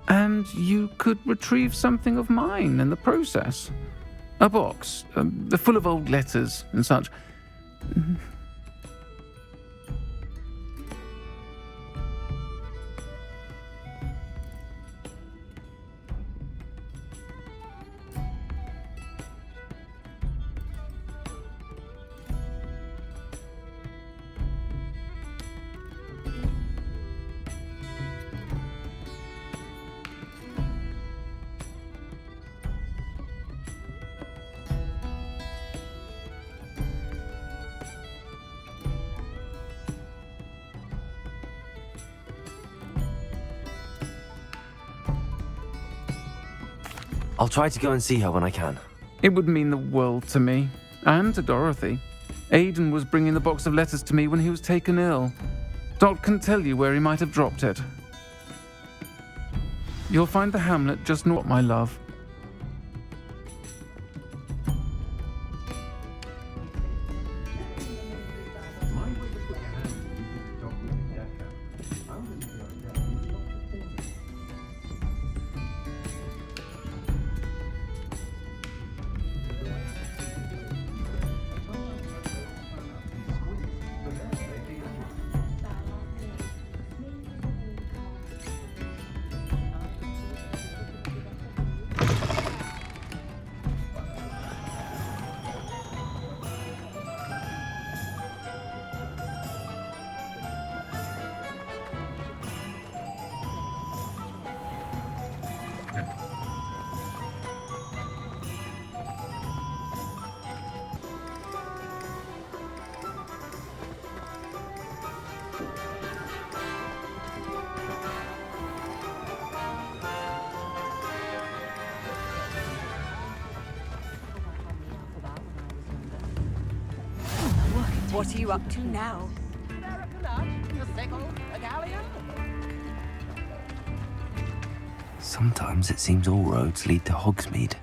And you could retrieve something of mine in the process. A box, full of old letters and such. I'll try to go and see her when I can. It would mean the world to me, and to Dorothy. Aidan was bringing the box of letters to me when he was taken ill. Dot can tell you where he might have dropped it. You'll find the hamlet just north, my love. What are you up to now? Sometimes it seems all roads lead to Hogsmeade.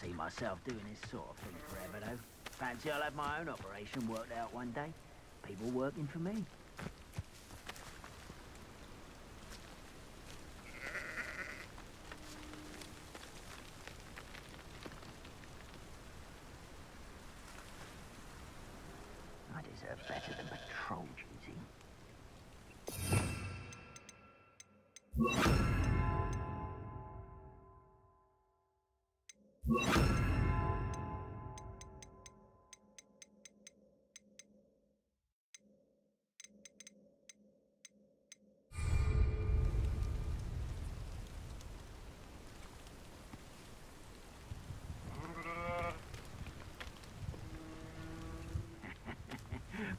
See myself doing this sort of thing forever, though. Fancy I'll have my own operation worked out one day. People working for me. I deserve better than patrol duty.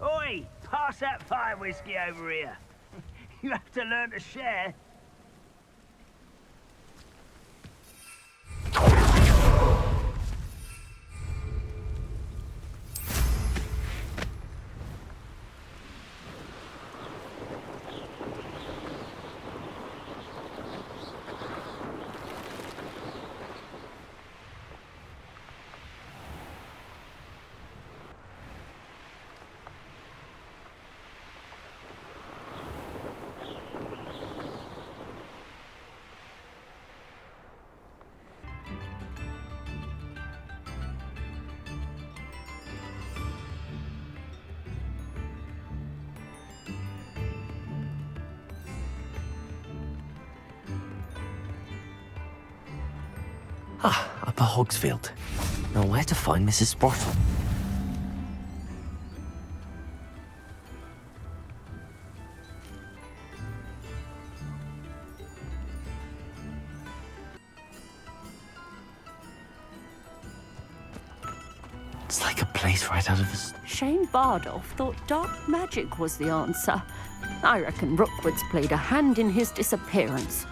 Oi, pass that fire whiskey over here. You have to learn to share. Upper Hogsfield. Now where to find Mrs. Sprottle? It's like a place right out of a... Shane Bardolph thought dark magic was the answer. I reckon Rookwood's played a hand in his disappearance.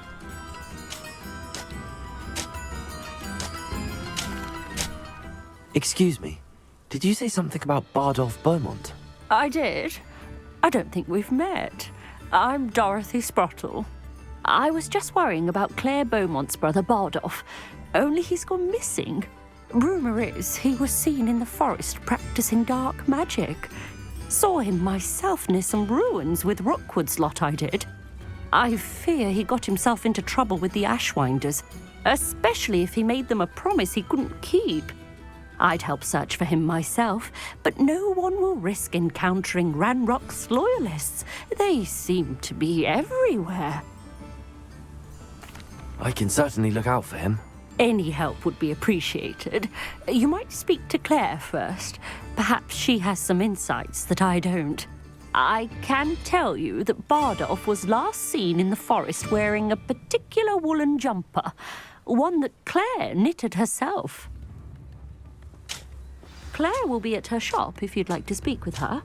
Excuse me, did you say something about Bardolph Beaumont? I did. I don't think we've met. I'm Dorothy Sprottle. I was just worrying about Claire Beaumont's brother Bardolph, only he's gone missing. Rumour is he was seen in the forest practicing dark magic. Saw him myself near some ruins with Rookwood's lot I did. I fear he got himself into trouble with the Ashwinders, especially if he made them a promise he couldn't keep. I'd help search for him myself, but no one will risk encountering Ranrock's loyalists. They seem to be everywhere. I can certainly look out for him. Any help would be appreciated. You might speak to Claire first. Perhaps she has some insights that I don't. I can tell you that Bardolph was last seen in the forest wearing a particular woolen jumper, one that Claire knitted herself. Claire will be at her shop if you'd like to speak with her.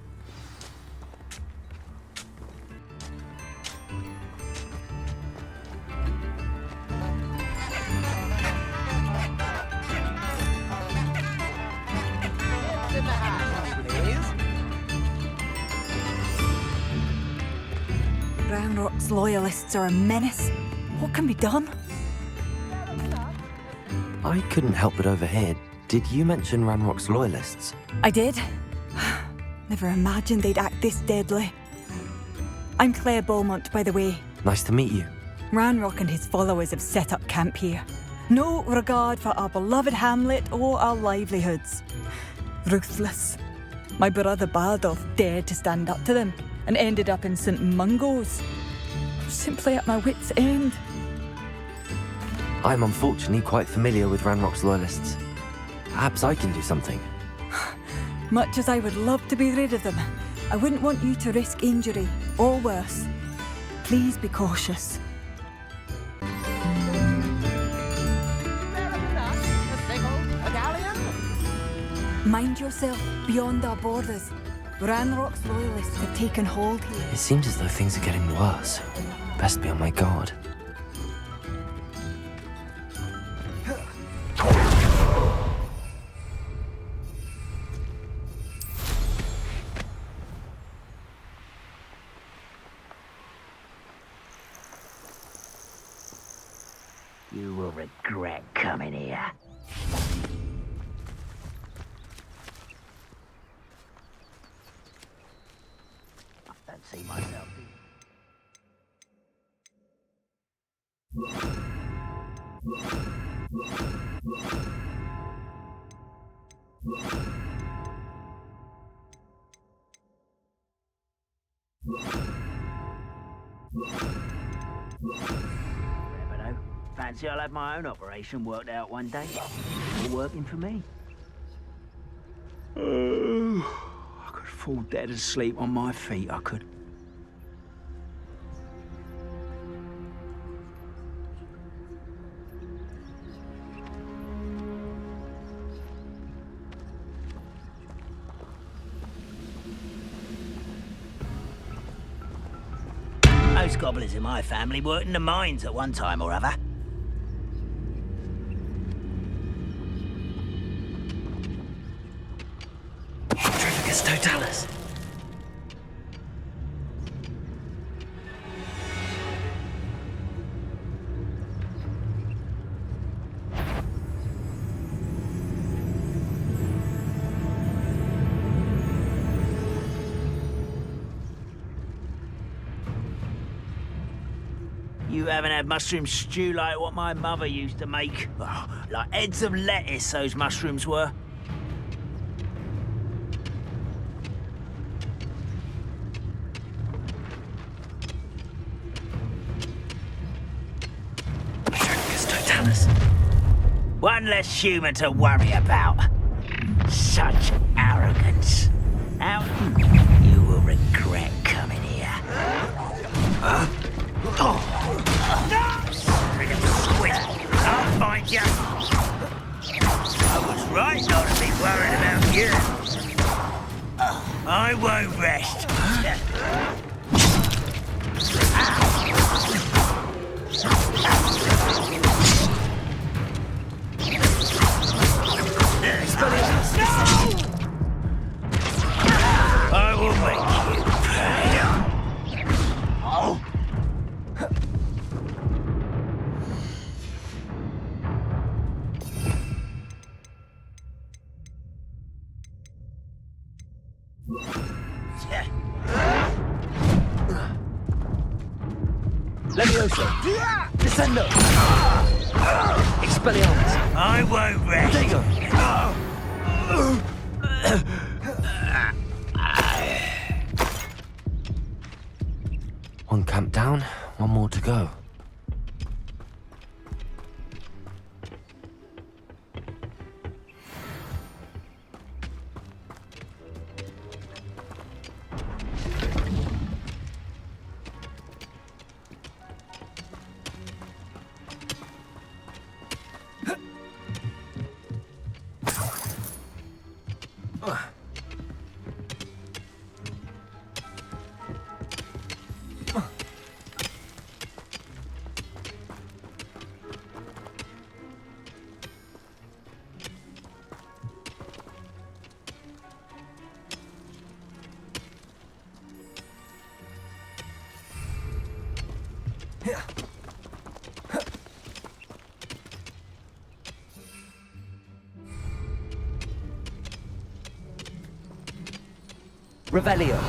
Ranrock's loyalists are a menace. What can be done? I couldn't help but overhear. Did you mention Ranrock's loyalists? I did. Never imagined they'd act this deadly. I'm Claire Beaumont, by the way. Nice to meet you. Ranrock and his followers have set up camp here. No regard for our beloved hamlet or our livelihoods. Ruthless. My brother Bardolph dared to stand up to them and ended up in St. Mungo's. Simply at my wit's end. I'm unfortunately quite familiar with Ranrock's loyalists. Perhaps I can do something. Much as I would love to be rid of them, I wouldn't want you to risk injury, or worse. Please be cautious. Mind yourself beyond our borders. Ranrock's loyalists have taken hold here. It seems as though things are getting worse. Best be on my guard. You will regret coming here. I don't see myself. Fancy I'll have my own operation worked out one day. All working for me. I could fall dead asleep on my feet, I could. Most goblins in my family worked in the mines at one time or other. Trifficus totalis. You haven't had mushroom stew like what my mother used to make? Oh, like heads of lettuce, those mushrooms were. Trifficus totalis. One less human to worry about. Such arrogance. How you will regret coming here. I'll find you. I was right not to be worried about you. I won't rest. I will make you pay. Oh. Levioso. Descendo. Expelliarmus. I won't rest. There you go. One camp down, one more to go. Revelio.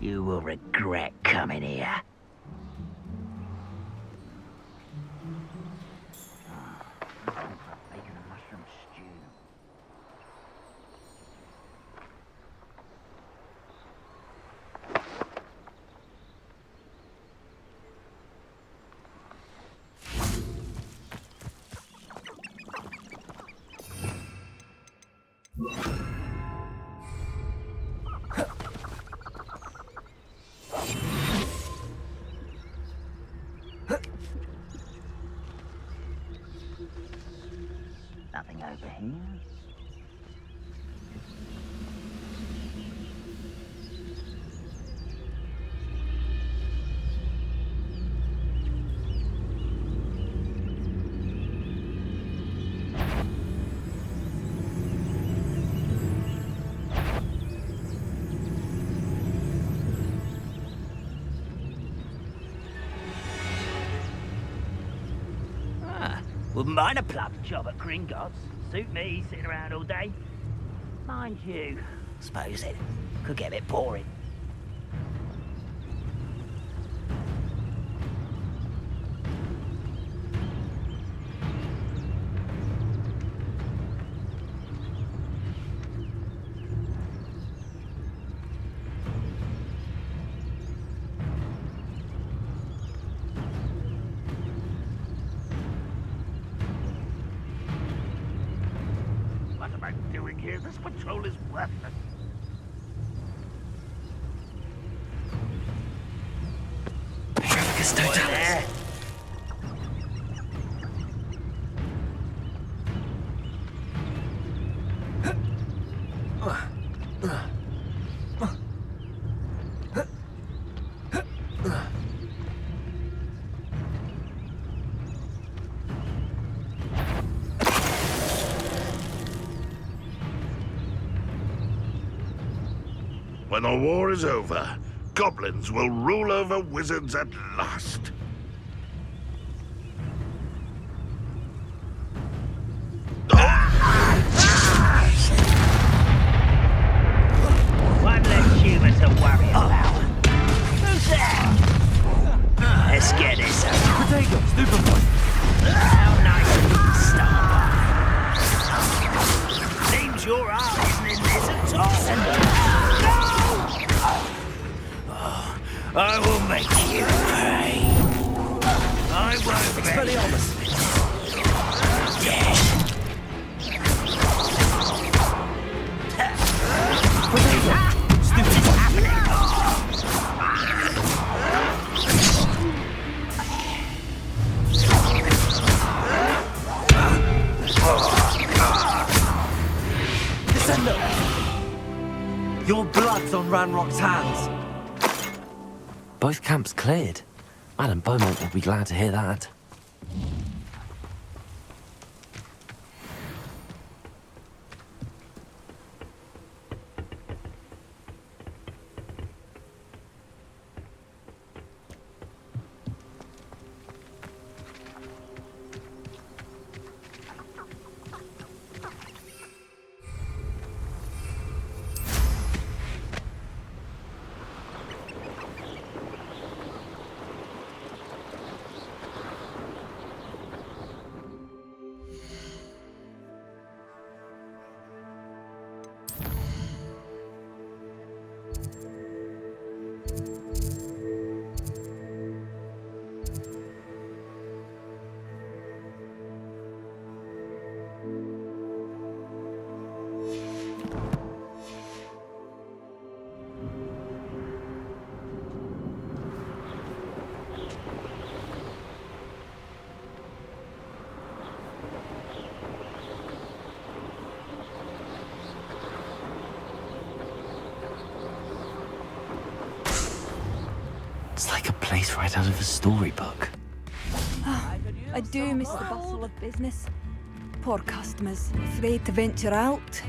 You will regret coming here. Making a mushroom stew. Nothing over here. Wouldn't mind a plum job at Gringotts. Suit me, sitting around all day. Mind you, suppose it could get a bit boring. patrol is worthless. Boy there. When the war is over, goblins will rule over wizards at last. One less human to worry about. Who's there? Let's get this over. Potato, stupid boy. How nice of you to stop by. Seems your heart isn't in this at all. I will make you pay. I won't Expelliarmus. Yeah. Stupid happening? Descendo. Your blood's on Ranrock's hands. Both camps cleared. Madame Beaumont will be glad to hear that. It's like a place right out of a storybook. I do miss the bustle of business. Poor customers, afraid to venture out.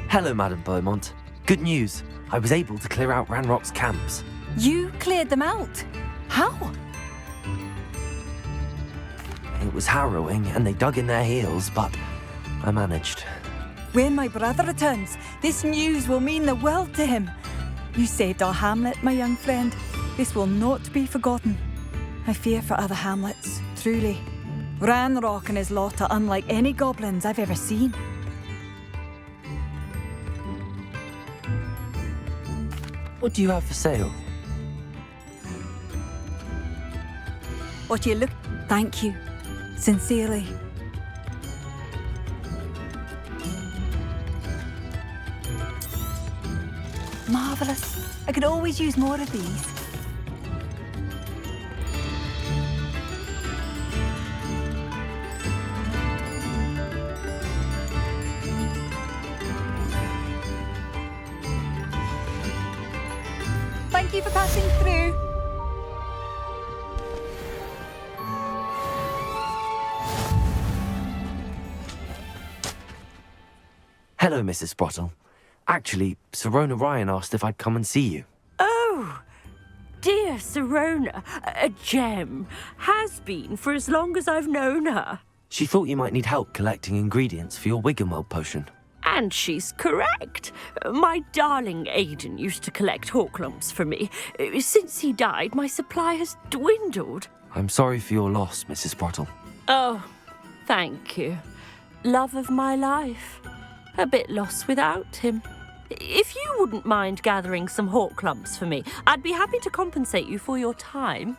Hello, Madame Beaumont. Good news. I was able to clear out Ranrock's camps. You cleared them out? How? It was harrowing, and they dug in their heels, but I managed. When my brother returns, this news will mean the world to him. You saved our hamlet, my young friend. This will not be forgotten. I fear for other hamlets, truly. Ranrock and his lot are unlike any goblins I've ever seen. What do you have for sale? What you look... Thank you. Sincerely. Marvellous. I could always use more of these. Thank you for passing through. Hello, Mrs. Sprottle. Actually, Sirona Ryan asked if I'd come and see you. Oh, dear Sirona, a gem. Has been for as long as I've known her. She thought you might need help collecting ingredients for your Wiggenweld potion. And she's correct. My darling Aidan used to collect hawklumps for me. Since he died, my supply has dwindled. I'm sorry for your loss, Mrs. Sprottle. Oh, thank you. Love of my life. A bit lost without him. If you wouldn't mind gathering some hawklumps for me, I'd be happy to compensate you for your time.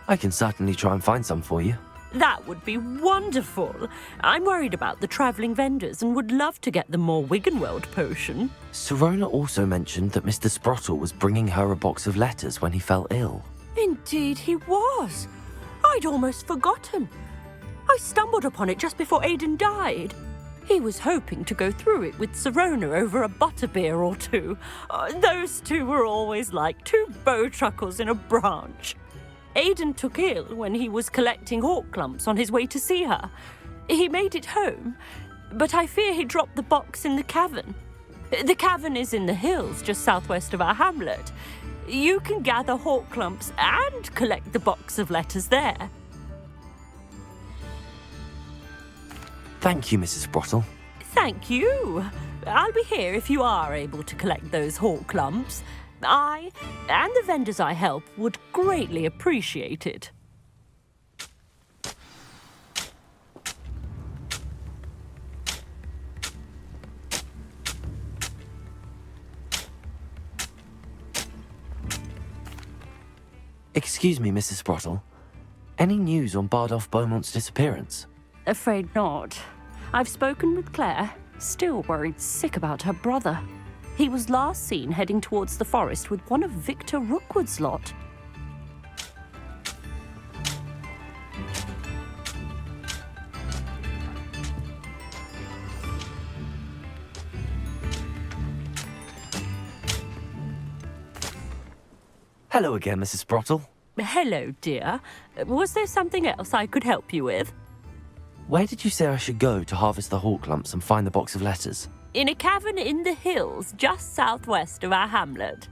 I can certainly try and find some for you. That would be wonderful. I'm worried about the travelling vendors and would love to get the more Wiggenweld potion. Sirona also mentioned that Mr. Sprottle was bringing her a box of letters when he fell ill. Indeed he was. I'd almost forgotten. I stumbled upon it just before Aidan died. He was hoping to go through it with Sirona over a butterbeer or two. Those two were always like two bowtruckles in a branch. Aidan took ill when he was collecting hawk clumps on his way to see her. He made it home, but I fear he dropped the box in the cavern. The cavern is in the hills just southwest of our hamlet. You can gather hawk clumps and collect the box of letters there. Thank you, Mrs. Sprottle. Thank you. I'll be here if you are able to collect those hawk clumps. I, and the vendors I help, would greatly appreciate it. Excuse me, Mrs. Sprottle. Any news on Bardolph Beaumont's disappearance? Afraid not. I've spoken with Claire, still worried sick about her brother. He was last seen heading towards the forest with one of Victor Rookwood's lot. Hello again, Mrs. Sprottle. Hello, dear. Was there something else I could help you with? Where did you say I should go to harvest the hawk lumps and find the box of letters? In a cavern in the hills just southwest of our hamlet.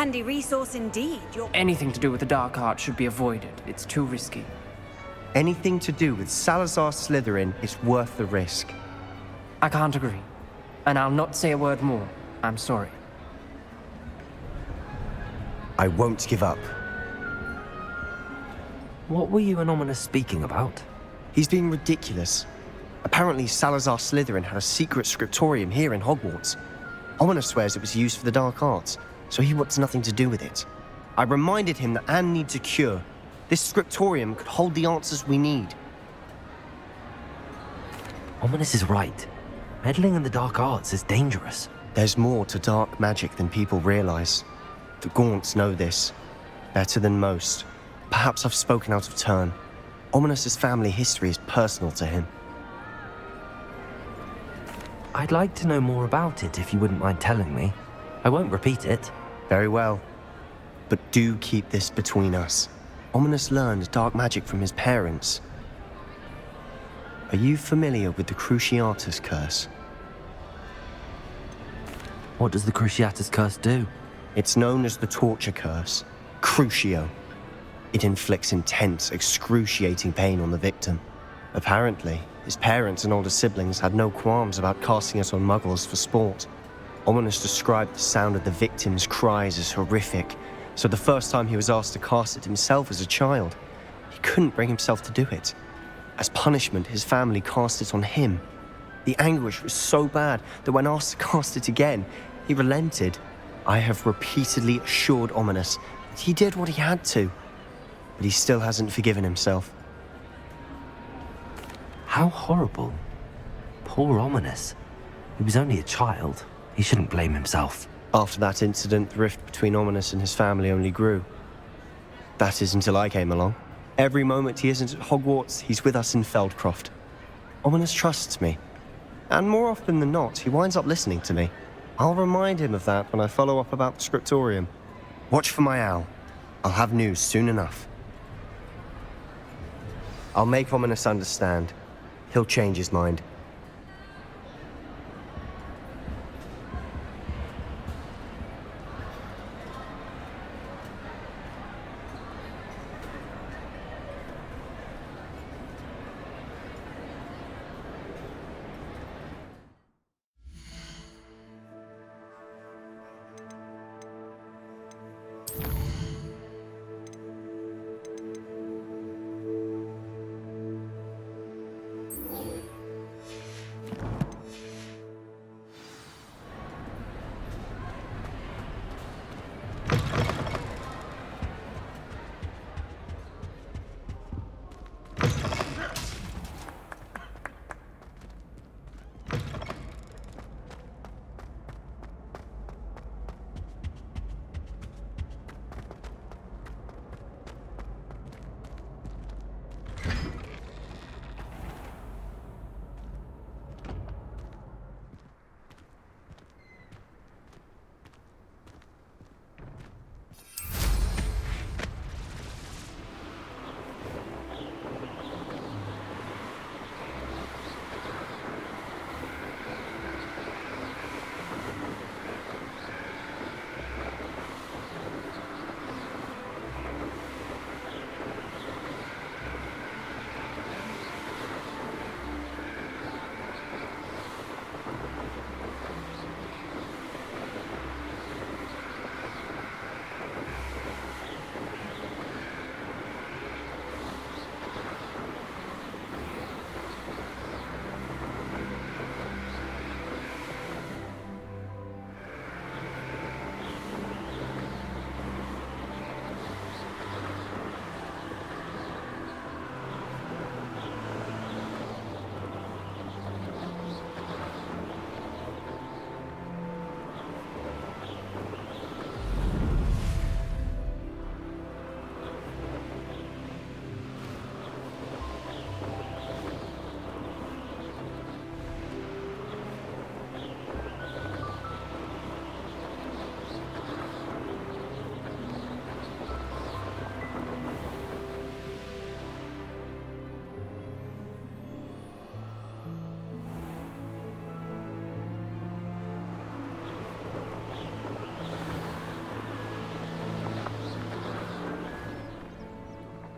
handy resource indeed. Anything to do with the dark arts should be avoided. It's too risky. Anything to do with Salazar Slytherin is worth the risk. I can't agree. And I'll not say a word more. I'm sorry. I won't give up. What were you and Ominous speaking about? He's being ridiculous. Apparently, Salazar Slytherin had a secret scriptorium here in Hogwarts. Ominous swears it was used for the dark arts, so he wants nothing to do with it. I reminded him that Anne needs a cure. This scriptorium could hold the answers we need. Ominous is right. Meddling in the dark arts is dangerous. There's more to dark magic than people realize. The Gaunts know this, better than most. Perhaps I've spoken out of turn. Ominous's family history is personal to him. I'd like to know more about it if you wouldn't mind telling me. I won't repeat it. Very well. But do keep this between us. Ominous learned dark magic from his parents. Are you familiar with the Cruciatus Curse? What does the Cruciatus Curse do? It's known as the Torture Curse, Crucio. It inflicts intense, excruciating pain on the victim. Apparently, his parents and older siblings had no qualms about casting it on muggles for sport. Ominous described the sound of the victim's cries as horrific, so the first time he was asked to cast it himself as a child, he couldn't bring himself to do it. As punishment, his family cast it on him. The anguish was so bad that when asked to cast it again, he relented. I have repeatedly assured Ominous that he did what he had to, but he still hasn't forgiven himself. How horrible. Poor Ominous. He was only a child. He shouldn't blame himself. After that incident, the rift between Ominous and his family only grew. That is until I came along. Every moment he isn't at Hogwarts, he's with us in Feldcroft. Ominous trusts me. And more often than not, he winds up listening to me. I'll remind him of that when I follow up about the scriptorium. Watch for my owl. I'll have news soon enough. I'll make Ominous understand. He'll change his mind.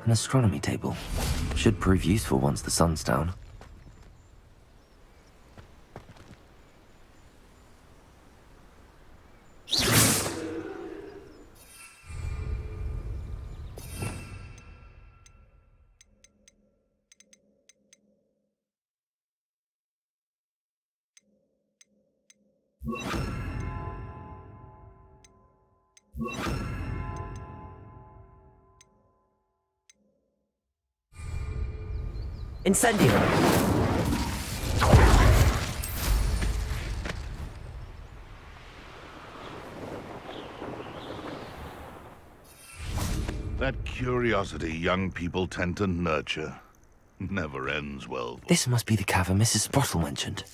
An astronomy table. Should prove useful once the sun's down. Incendio! That curiosity young people tend to nurture never ends well. This must be the cavern Mrs. Sprottle mentioned.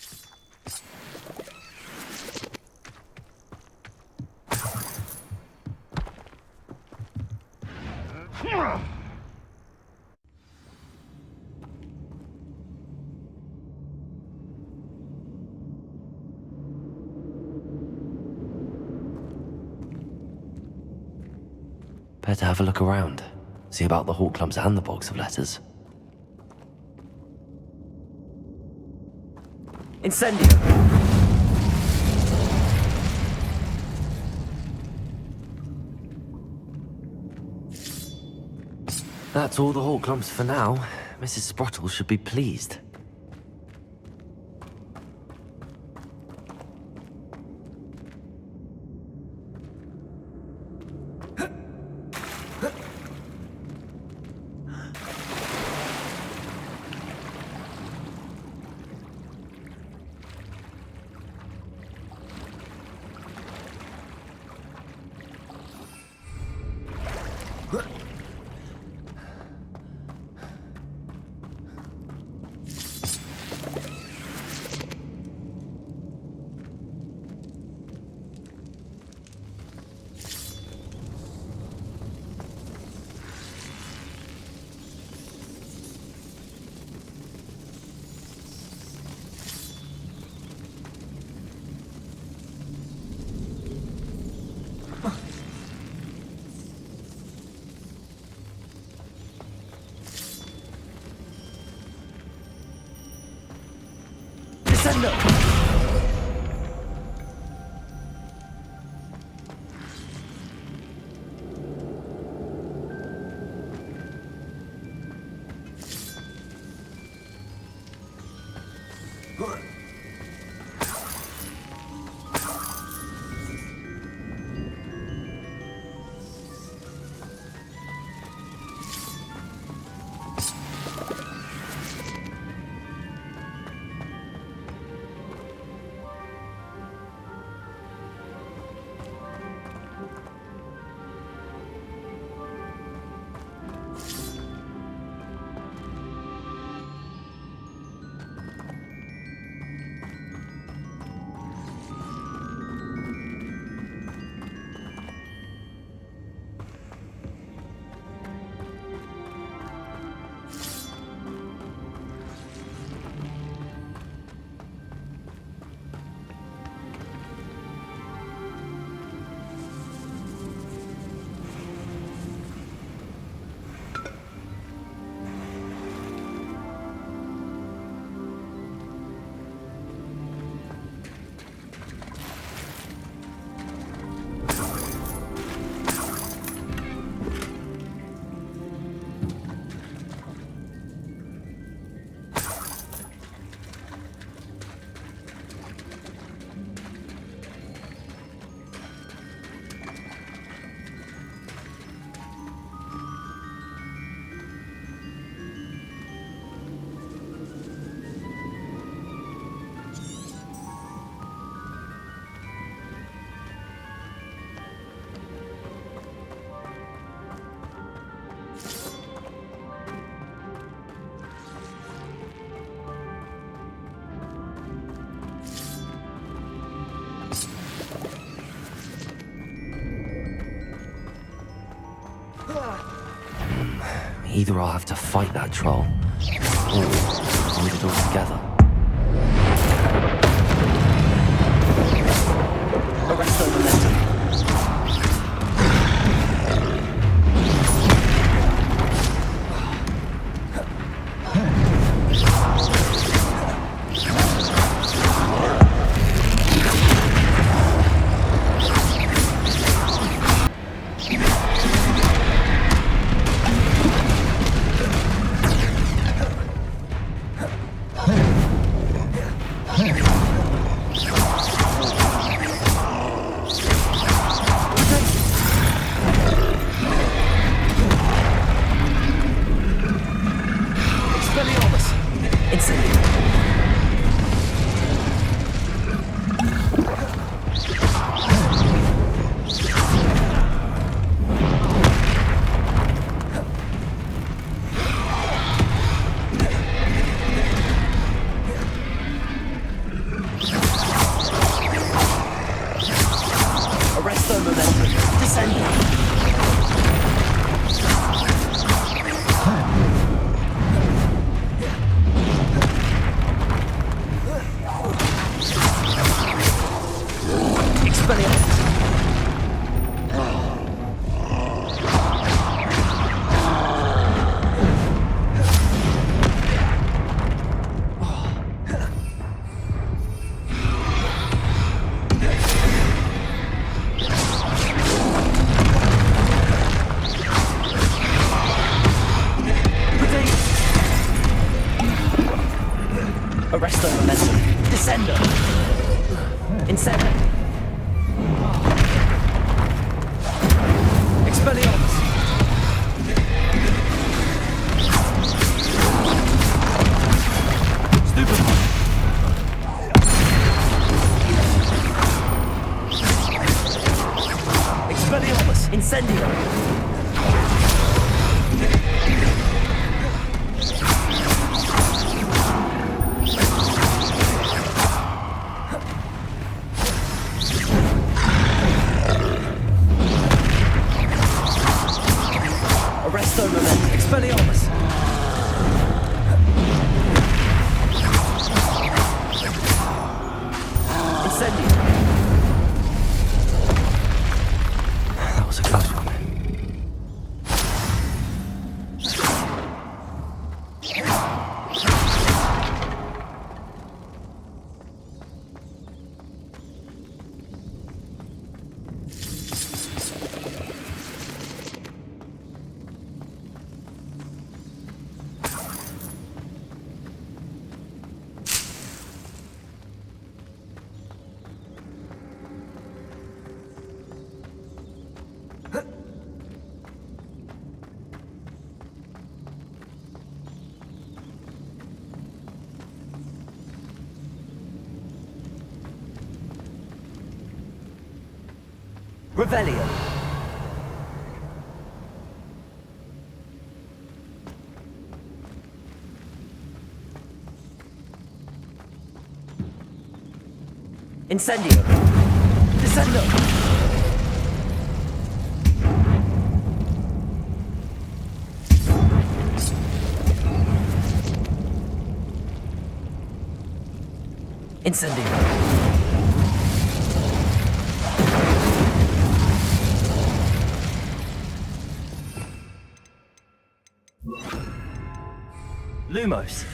Better have a look around. See about the hawk clumps and the box of letters. Incendio! That's all the hawk clumps for now. Mrs. Sprottle should be pleased. Either I'll have to fight that troll, or hold it all together. Arrest the momentum. Arresto momentum. Descendo. Incendio. Expelliarmus. Stupefy. Expelliarmus. Incendio. Expelliarmus! Incendio! That was a close one. Revelio. Incendio. Descendo. Incendio. Lumos.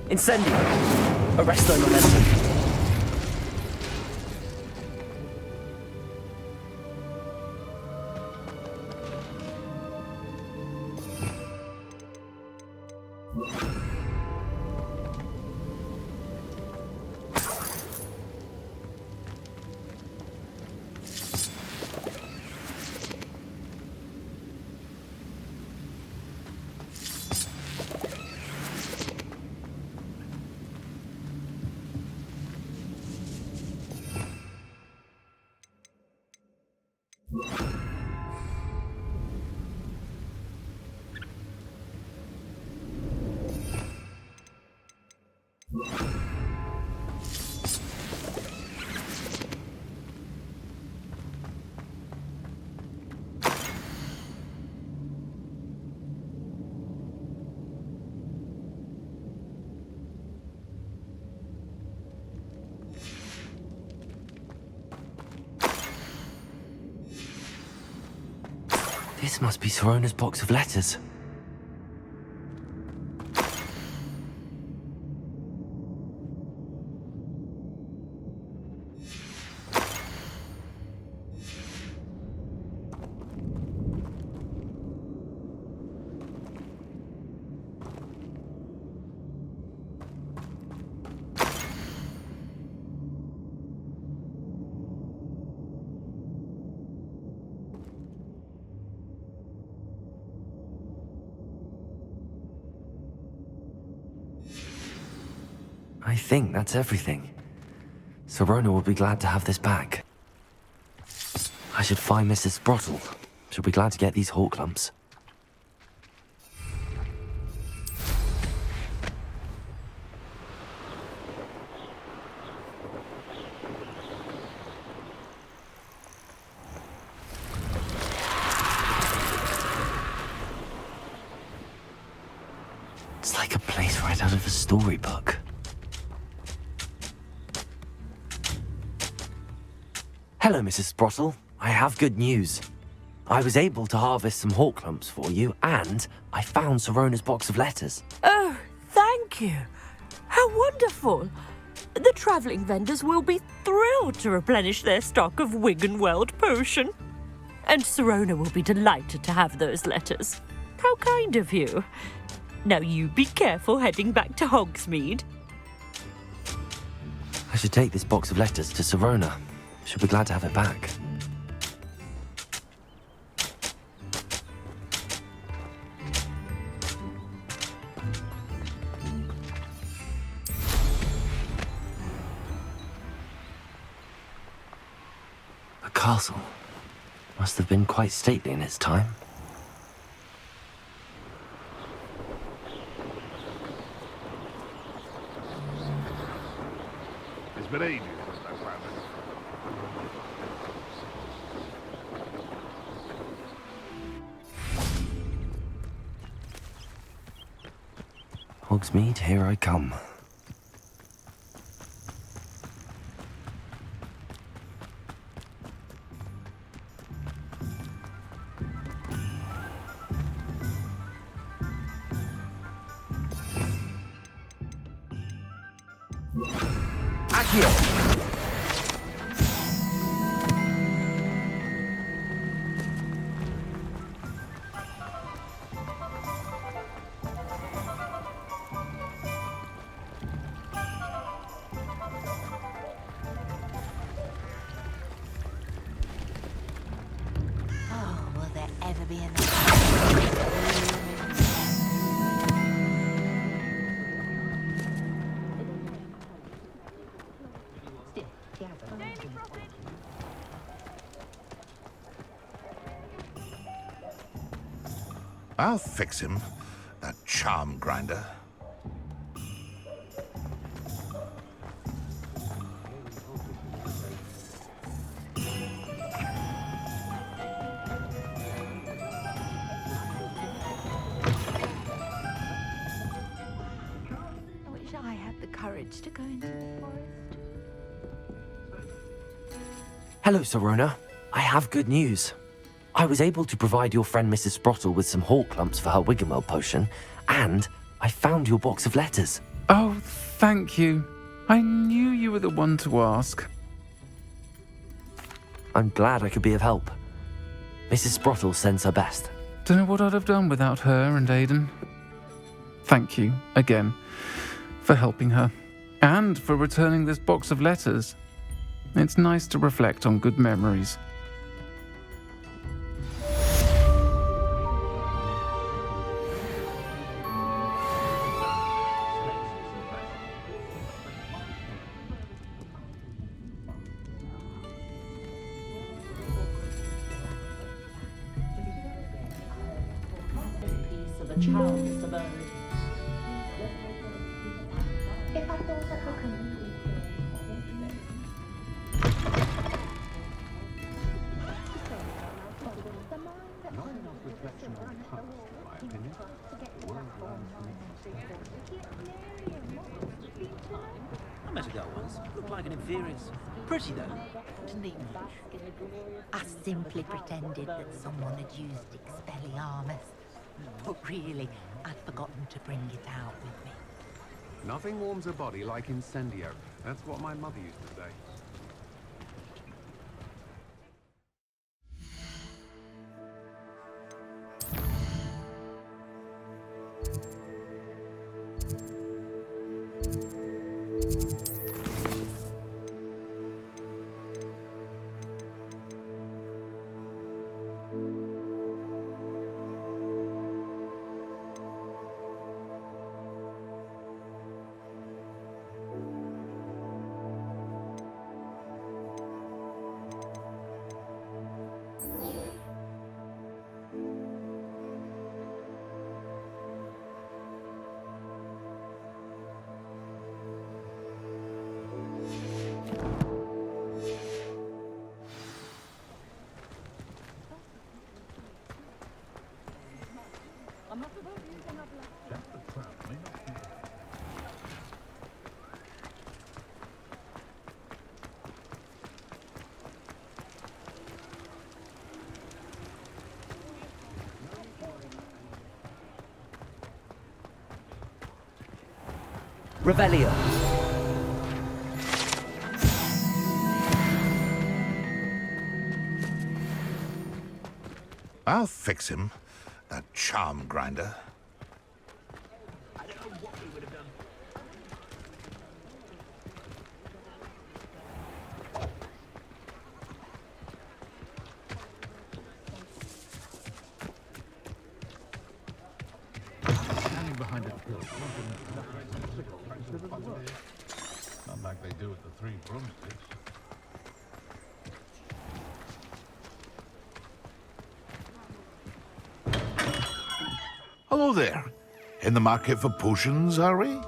Incendio. Arresto momentum. This must be Sorona's box of letters. I think that's everything. Sorona will be glad to have this back. I should find Mrs. Sprottle. She'll be glad to get these hawk lumps. It's like a place right out of a storybook. Hello, Mrs. Sprottle. I have good news. I was able to harvest some hawk lumps for you, and I found Sorona's box of letters. Oh, thank you. How wonderful. The travelling vendors will be thrilled to replenish their stock of Wiggenweld potion. And Sorona will be delighted to have those letters. How kind of you. Now you be careful heading back to Hogsmeade. I should take this box of letters to Sorona. She'll be glad to have it back. The castle must have been quite stately in its time. It's been ages since I found it. Hogsmeade, here I come. I'll fix him, that charm grinder. I wish I had the courage to go into the forest. Hello, Sorona. I have good news. I was able to provide your friend Mrs. Sprottle with some hawk lumps for her Wiggenweld potion, and I found your box of letters. Oh, thank you. I knew you were the one to ask. I'm glad I could be of help. Mrs. Sprottle sends her best. Don't know what I'd have done without her and Aidan. Thank you, again, for helping her, and for returning this box of letters. It's nice to reflect on good memories. I met a girl once. arms. Look like an inferior. Pretty though. Didn't eat much. I simply pretended that someone had used Expelliarmus. But really, I'd forgotten to bring it out with me. Nothing warms a body like incendio. That's what my mother used to say. Revelio. I'll fix him, that charm grinder. Standing behind a hill, not like they do at the Three Broomsticks. Hello there. In the market for potions, are we?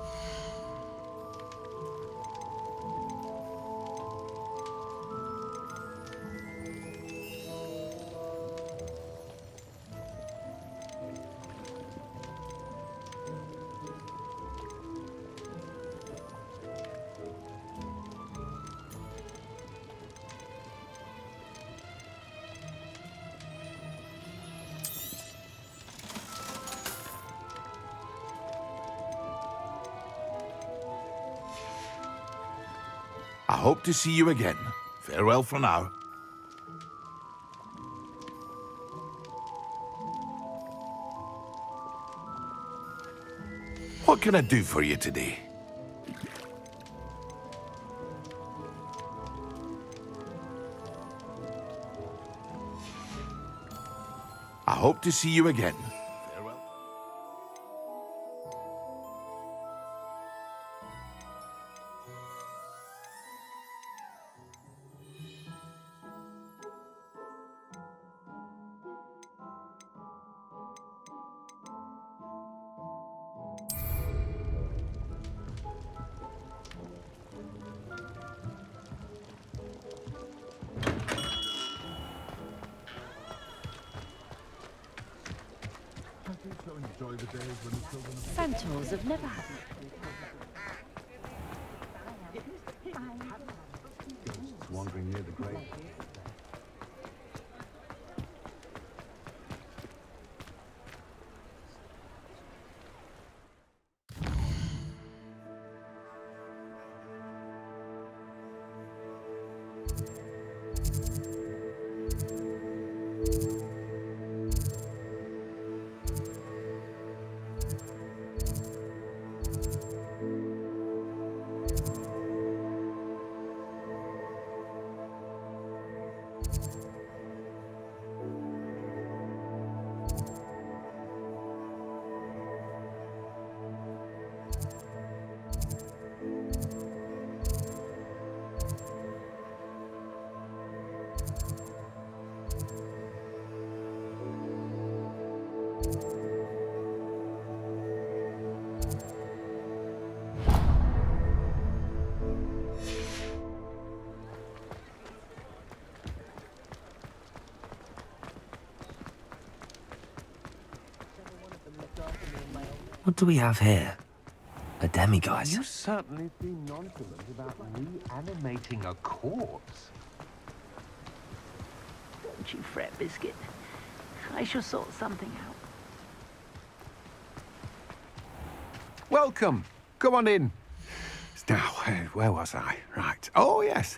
I hope to see you again. Farewell for now. What can I do for you today? I hope to see you again. Farewell. Enjoy the days when the children of Centaurs have never had Wandering near the grave. What do we have here? A demiguise. You certainly seem nonchalant about reanimating a corpse. Don't you fret, Biscuit. I shall sort something out. Welcome. Come on in. Now, where was I? Right. Oh, yes.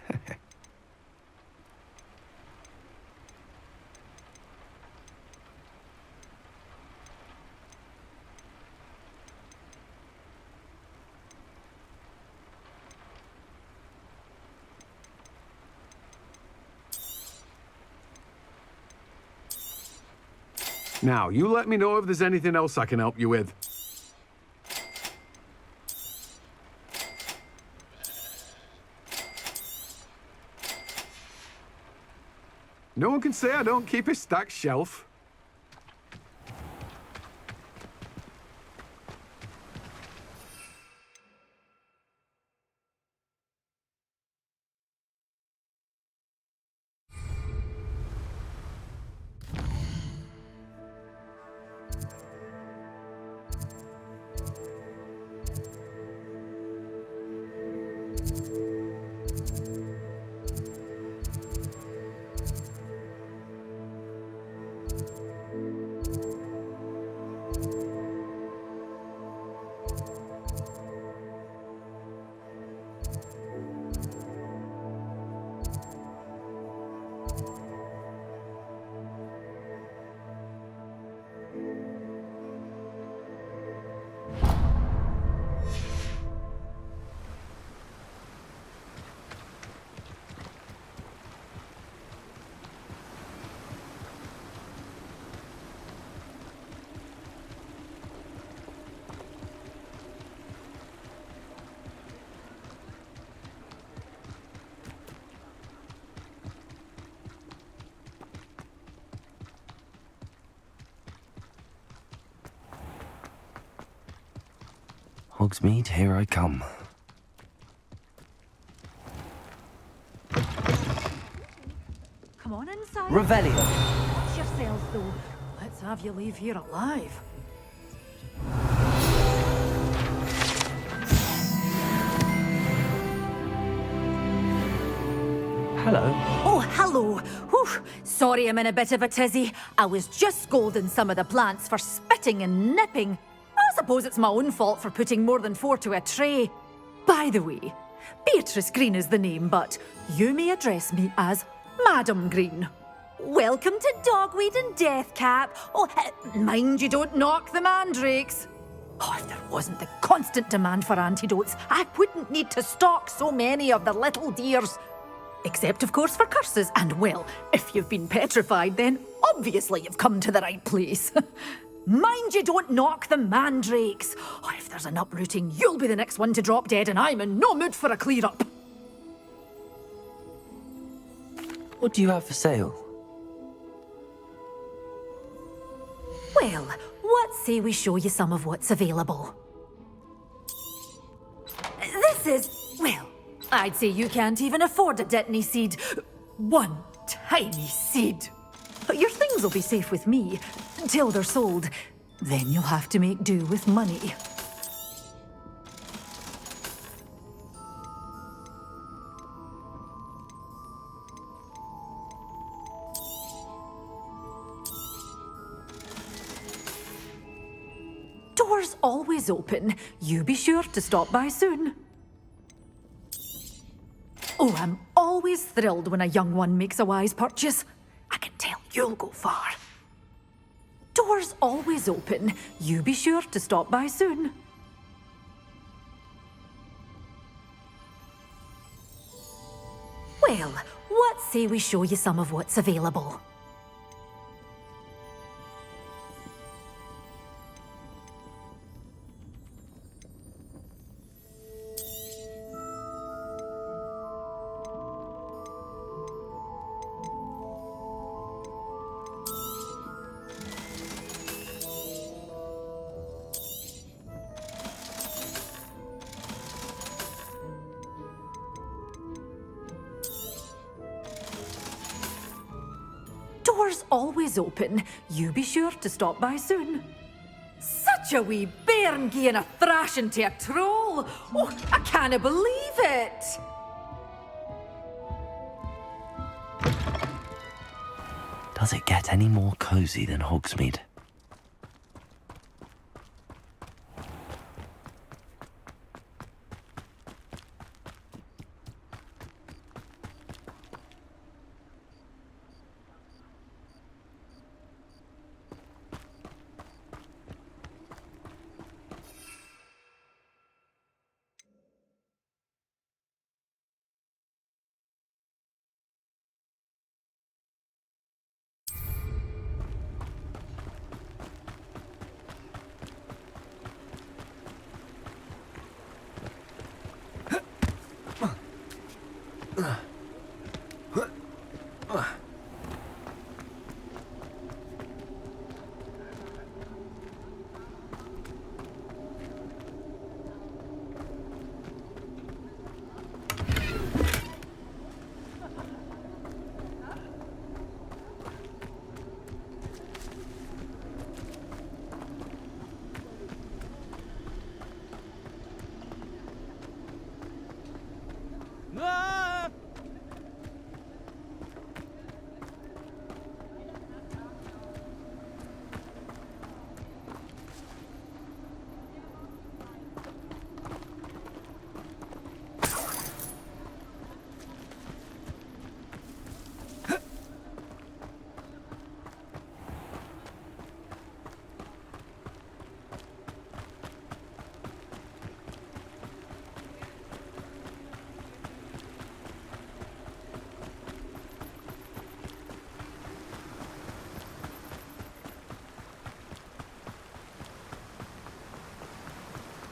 Now, you let me know if there's anything else I can help you with. No one can say I don't keep a stacked shelf. Hogsmeade, here I come. Come on inside. Revelio. Watch yourselves, though. Let's have you leave here alive. Hello. Oh, hello. Whew. Sorry I'm in a bit of a tizzy. I was just scolding some of the plants for spitting and nipping. I suppose it's my own fault for putting more than 4 to a tray. By the way, Beatrice Green is the name, but you may address me as Madam Green. Welcome to Dogweed and Deathcap. Oh, mind you don't knock the mandrakes. Oh, if there wasn't the constant demand for antidotes, I wouldn't need to stock so many of the little dears. Except, of course, for curses. And, well, if you've been petrified, then obviously you've come to the right place. Mind you don't knock the mandrakes. Oh, if there's an uprooting, you'll be the next one to drop dead, and I'm in no mood for a clear-up. What do you have for sale? Well, what say we show you some of what's available? This is, well, I'd say you can't even afford a Dittany seed. One tiny seed. Your things will be safe with me until they're sold. Then you'll have to make do with money. Doors always open. You be sure to stop by soon. Oh, I'm always thrilled when a young one makes a wise purchase. I can tell you'll go far. Doors always open. You be sure to stop by soon. Well, what say we show you some of what's available? Doors always open. You be sure to stop by soon. Such Such a wee bairn gieing a thrashing to a troll. Oh, I can't believe it. Does it get any more cosy than Hogsmeade?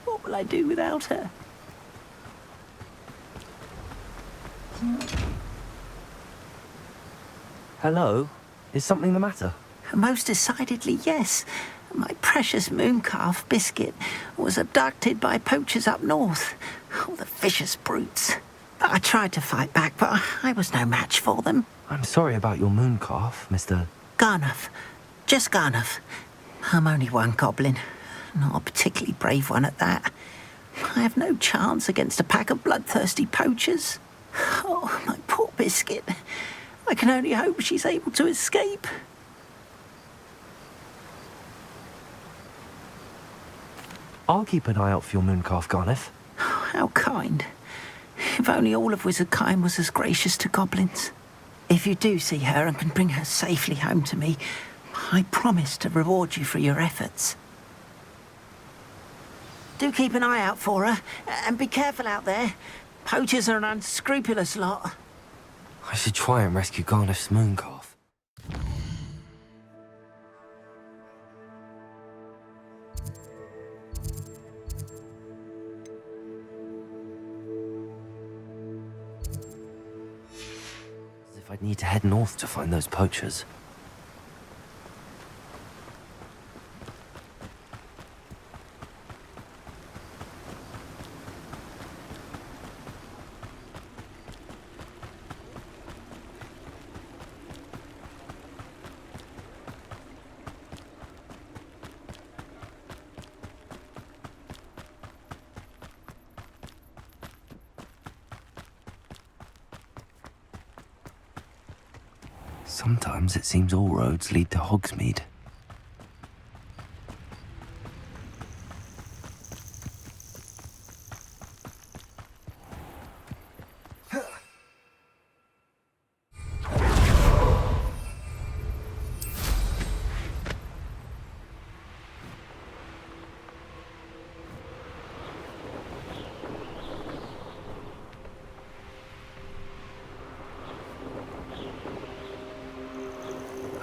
What will I do without her? Hello? Is something the matter? Most decidedly, yes. My precious mooncalf, Biscuit, was abducted by poachers up north. Oh, the vicious brutes. I tried to fight back, but I was no match for them. I'm sorry about your mooncalf, Mr. Garnuff. Just Garnuff. I'm only one goblin. Not a particularly brave one at that. I have no chance against a pack of bloodthirsty poachers. Oh, my poor Biscuit. I can only hope she's able to escape. I'll keep an eye out for your mooncalf, Garniff. How kind. If only all of Wizardkind was as gracious to goblins. If you do see her and can bring her safely home to me, I promise to reward you for your efforts. Do keep an eye out for her, and be careful out there. Poachers are an unscrupulous lot. I should try and rescue Garniff's mooncalf. As if I'd need to head north to find those poachers. Sometimes it seems all roads lead to Hogsmeade.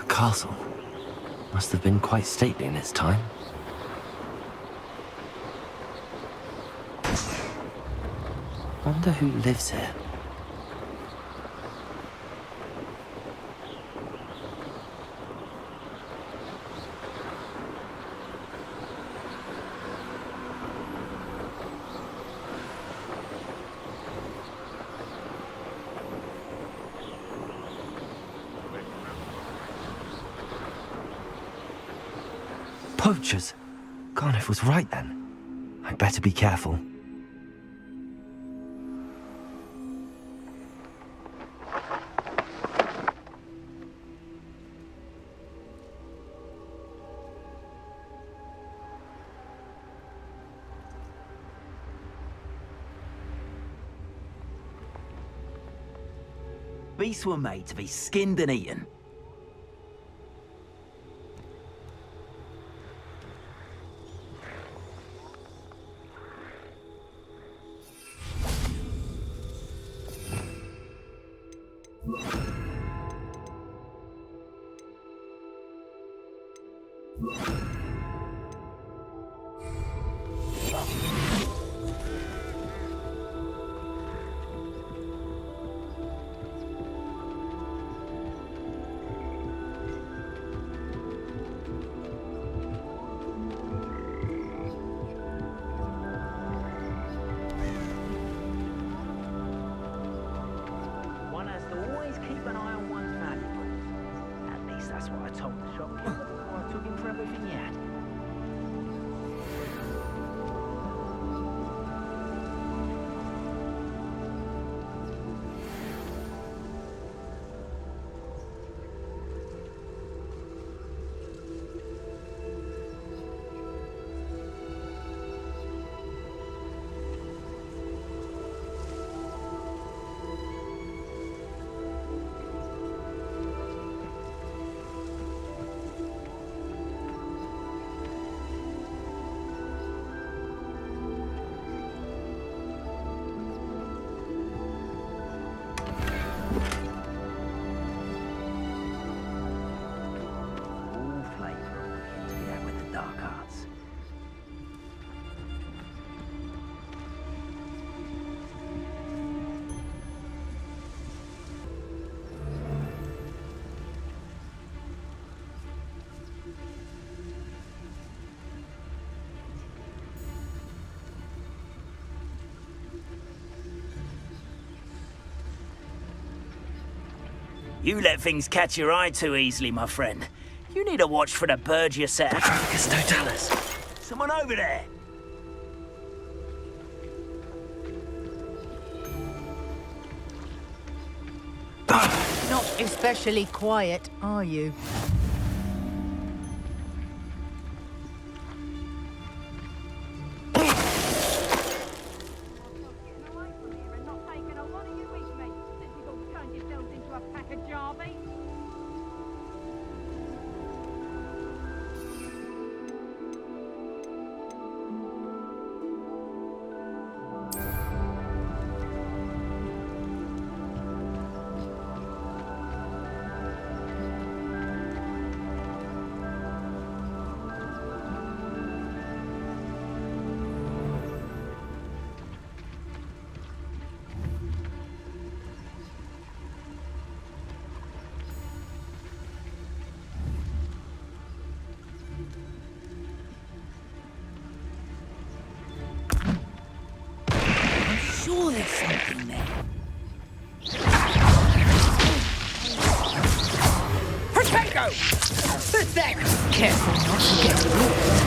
Castle must have been quite stately in its time. Wonder who lives here. Poachers! Garneth was right then. I'd better be careful. Beasts were made to be skinned and eaten. One has to always keep an eye on one's valuables. At least that's what I told the shopkeeper before I took him for everything he had. You let things catch your eye too easily, my friend. You need to watch for the birds you set. Atrocus totalis. Someone over there. Not especially quiet, are you? Sure there's something there. Potato! Pathetic! Careful not to get lost.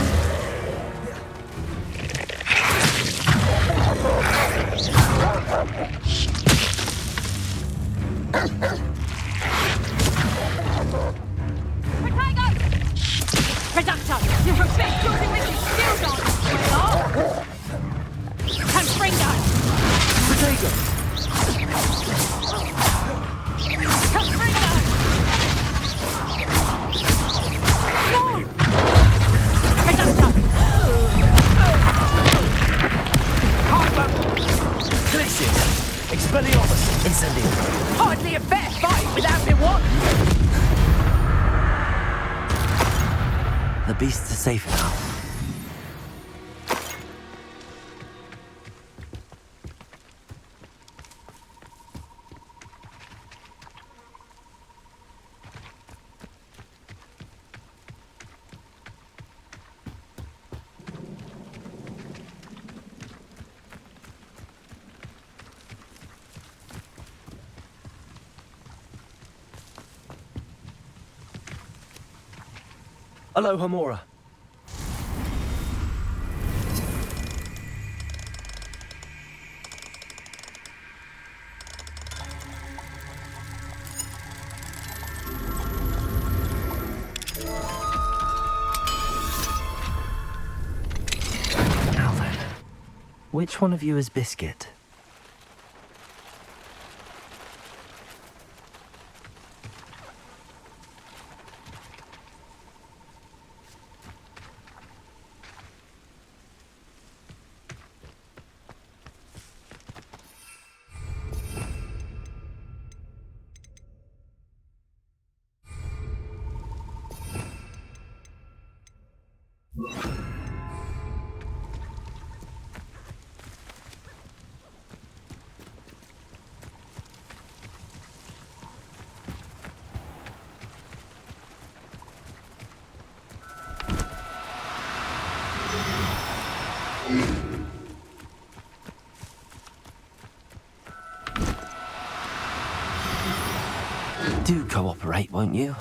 Reductor! You respect closing with your shield on! Well, Confringo! Potato! Confringo! No! Reductor! Glissip! Expelliarmus! Incendio! Hardly a fair fight without me one! The beasts are safe now. Hello, Hamora. Which one of you is Biscuit? Do cooperate, won't you?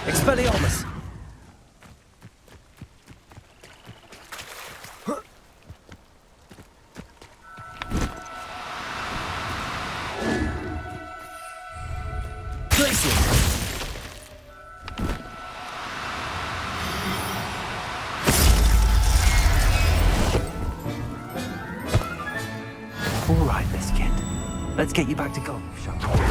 Expelliarmus! All right, Biscuit. Let's get you back to golf, shall we?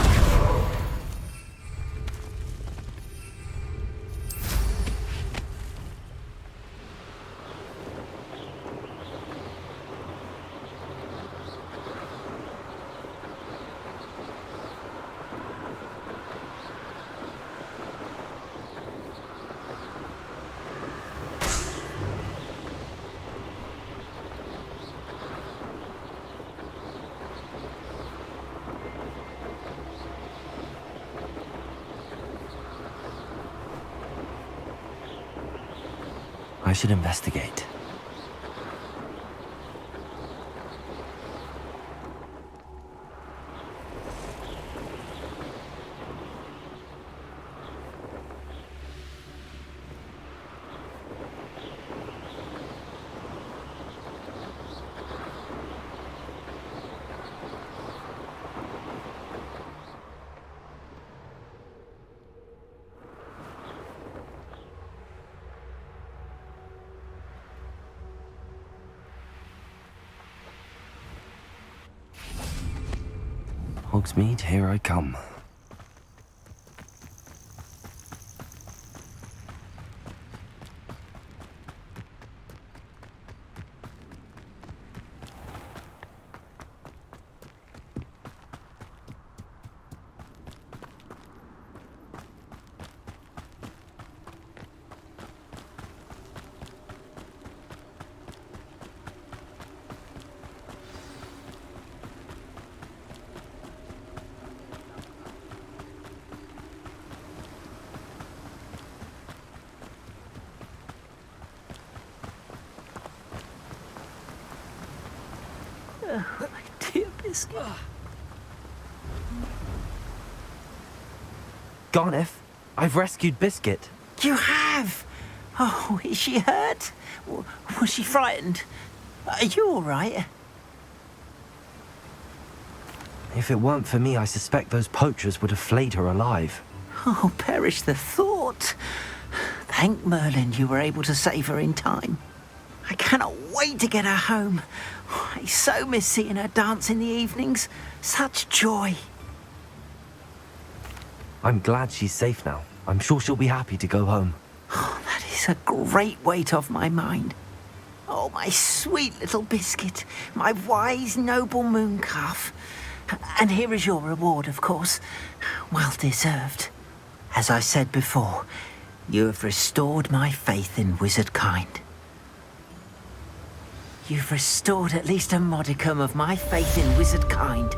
I should investigate. Hogsmeade, here I come. Oh, my dear Biscuit. Garneth, I've rescued Biscuit. You have? Oh, is she hurt? Was she frightened? Are you all right? If it weren't for me, I suspect those poachers would have flayed her alive. Oh, perish the thought. Thank Merlin you were able to save her in time. I cannot wait to get her home. I so miss seeing her dance in the evenings. Such joy. I'm glad she's safe now. I'm sure she'll be happy to go home. Oh, that is a great weight off my mind. Oh, my sweet little Biscuit, my wise, noble moon calf. And here is your reward, of course. Well deserved. As I said before, you have restored my faith in wizard kind. You've restored at least a modicum of my faith in wizard kind.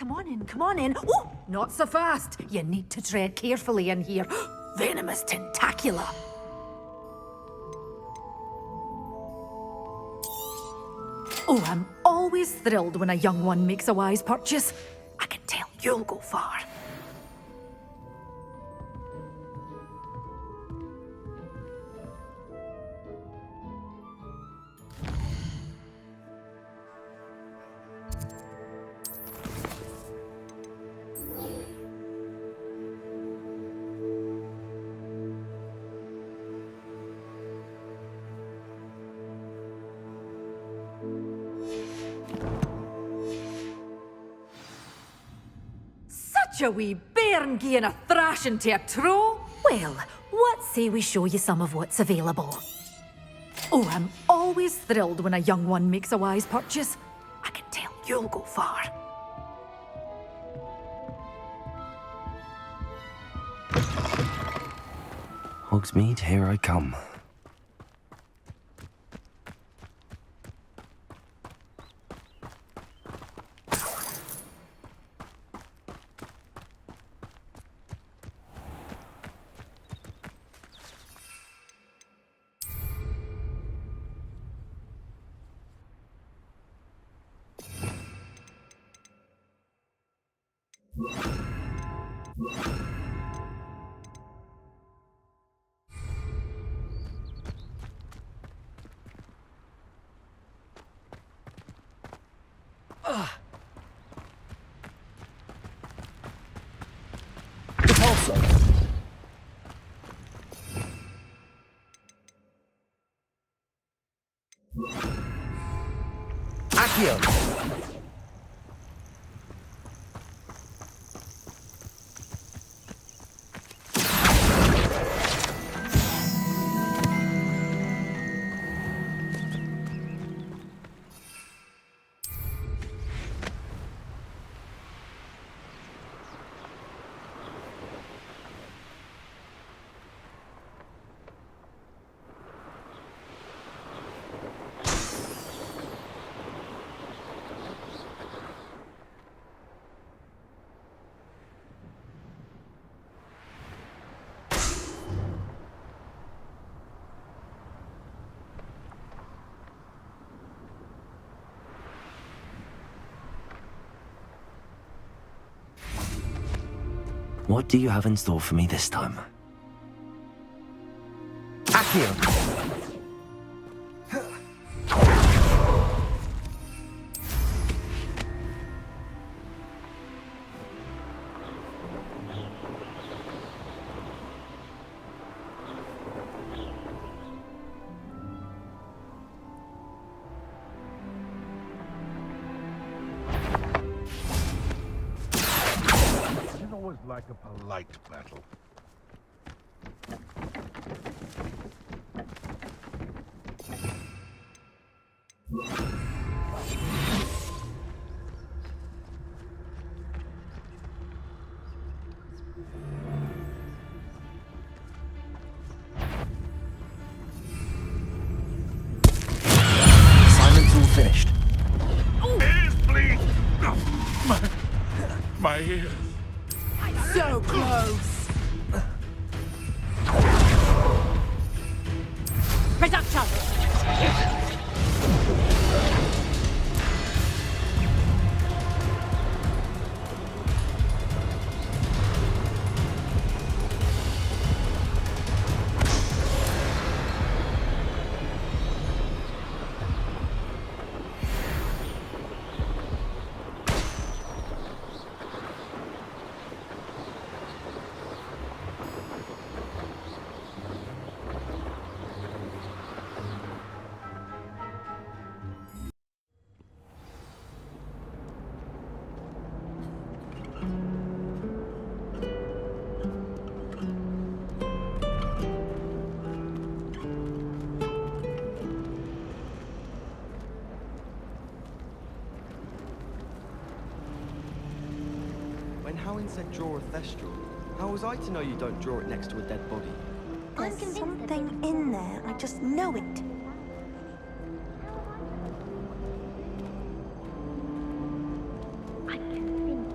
Come on in, come on in. Oh, not so fast. You need to tread carefully in here. Venomous tentacula. Oh, I'm always thrilled when a young one makes a wise purchase. I can tell you'll go far. Such a wee bairn gieing a thrashing to a troll. Well, what say we show you some of what's available? Oh, I'm always thrilled when a young one makes a wise purchase. I can tell you'll go far. Hogsmeade, here I come. Accio! What do you have in store for me this time? Accio! Always like a polite battle. Assignment's all finished. Ears, please! My ears. So close! Reduction! When Howin said draw a thestral, how was I to know you don't draw it next to a dead body? There's something in there. I just know it. I can think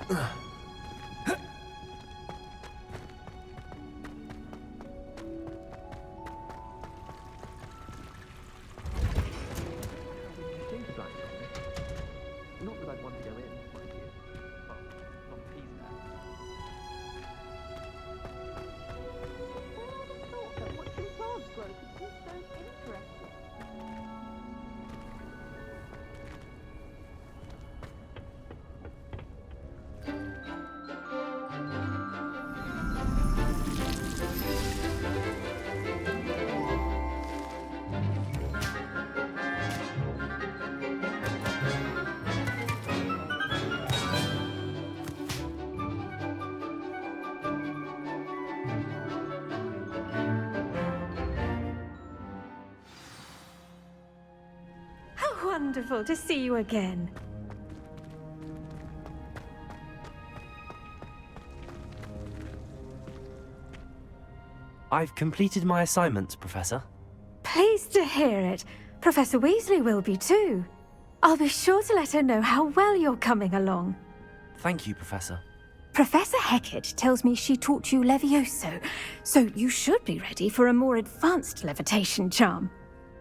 Not that I'd want to go in, mind you. Well, not if he's there. That watching plants grow could be so interesting. How wonderful to see you again. I've completed my assignments, Professor. Pleased to hear it. Professor Weasley will be too. I'll be sure to let her know how well you're coming along. Thank you, Professor. Professor Hecat tells me she taught you Levioso, so you should be ready for a more advanced levitation charm.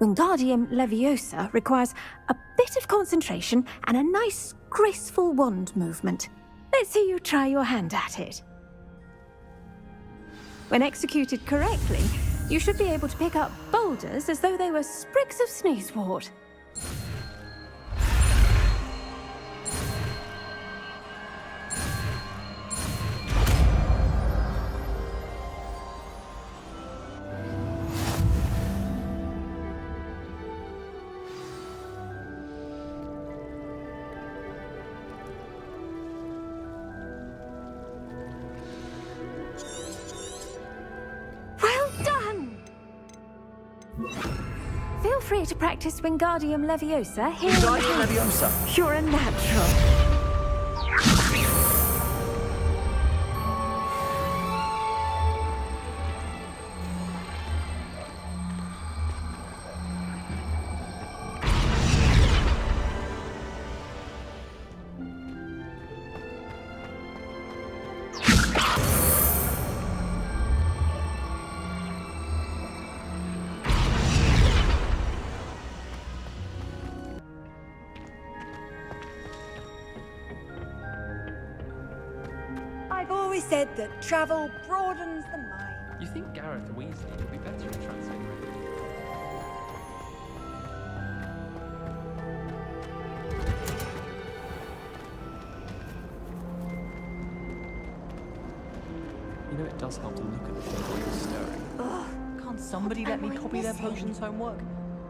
Wingardium Leviosa requires a bit of concentration and a nice, graceful wand movement. Let's see you try your hand at it. When executed correctly, you should be able to pick up boulders as though they were sprigs of sneezewort. Feel free to practice Wingardium Leviosa here. Wingardium Leviosa. You're a natural. I've always said that travel broadens the mind. You think Gareth Weasley would be better at translating? You know, it does help to look at the things while you're stirring. Ugh, Can't somebody let me copy their potions homework?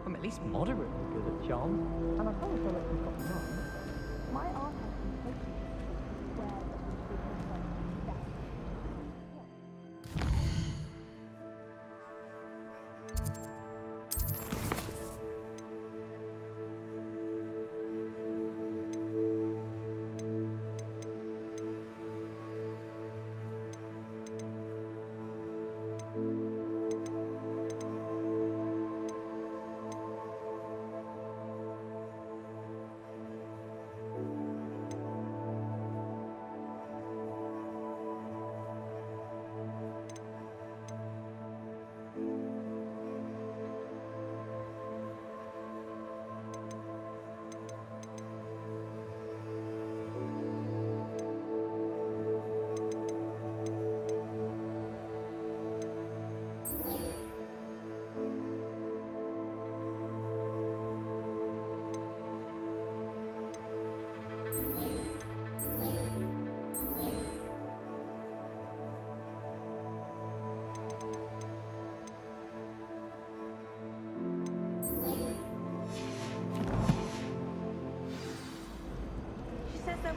I'm at least moderately good at charms. And I promise I'll let you copy mine. My art has been taken where it was better.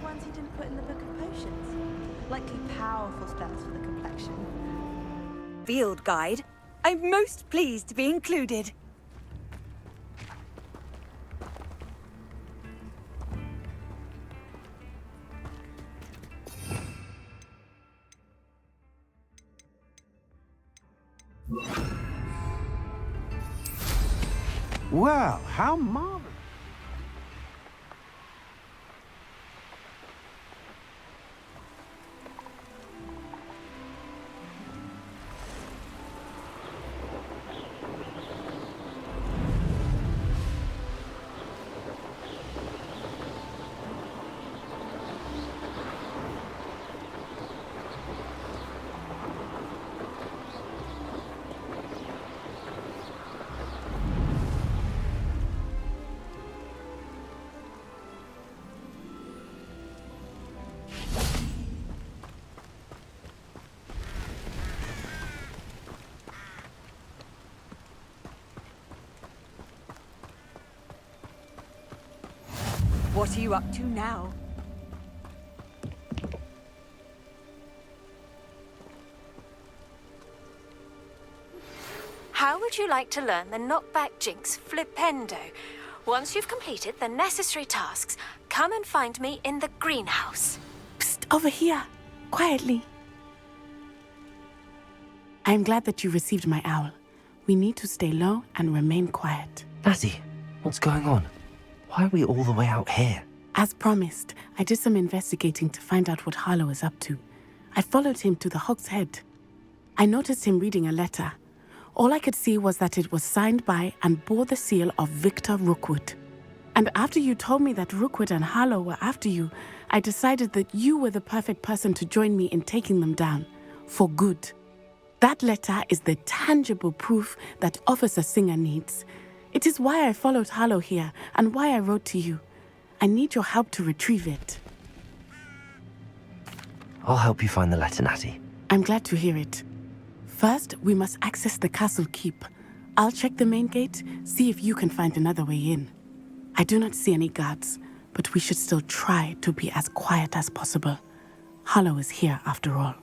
Ones he didn't put in the Book of Potions. Likely powerful spells for the complexion. Field Guide. I'm most pleased to be included. Well, how marvelous. What are you up to now? How would you like to learn the knockback jinx flipendo? Once you've completed the necessary tasks, come and find me in the greenhouse. Psst, over here. Quietly. I am glad that you received my owl. We need to stay low and remain quiet. Natty, what's going on? Why are we all the way out here? As promised, I did some investigating to find out what Harlow is up to. I followed him to the Hog's Head. I noticed him reading a letter. All I could see was that it was signed by and bore the seal of Victor Rookwood. And after you told me that Rookwood and Harlow were after you, I decided that you were the perfect person to join me in taking them down. For good. That letter is the tangible proof that Officer Singer needs. It is why I followed Harlow here and why I wrote to you. I need your help to retrieve it. I'll help you find the letter, Natty. I'm glad to hear it. First, we must access the castle keep. I'll check the main gate, see if you can find another way in. I do not see any guards, but we should still try to be as quiet as possible. Harlow is here after all.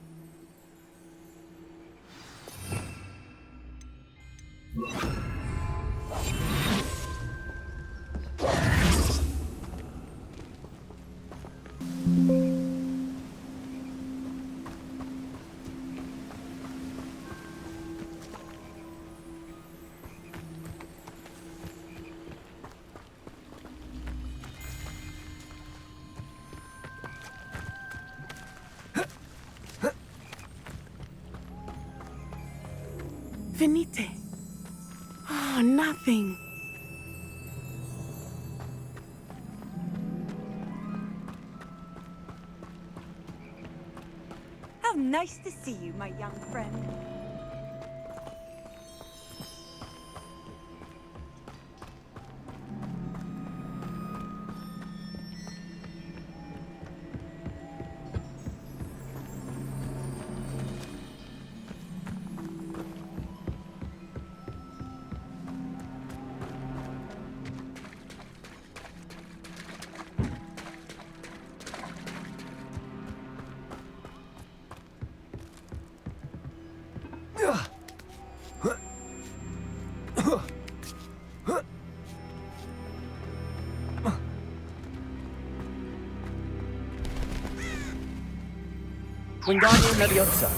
Venite. Oh, nothing. How nice to see you, my young friend. Wingardium Leviosa.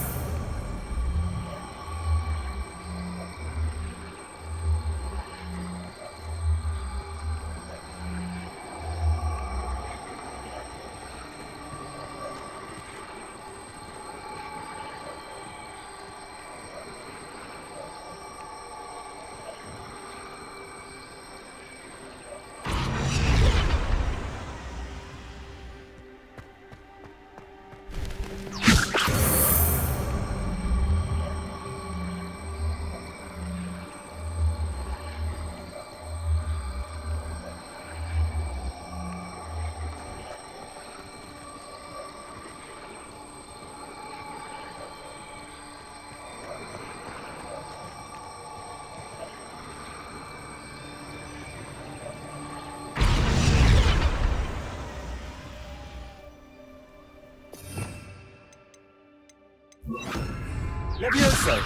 Levioso!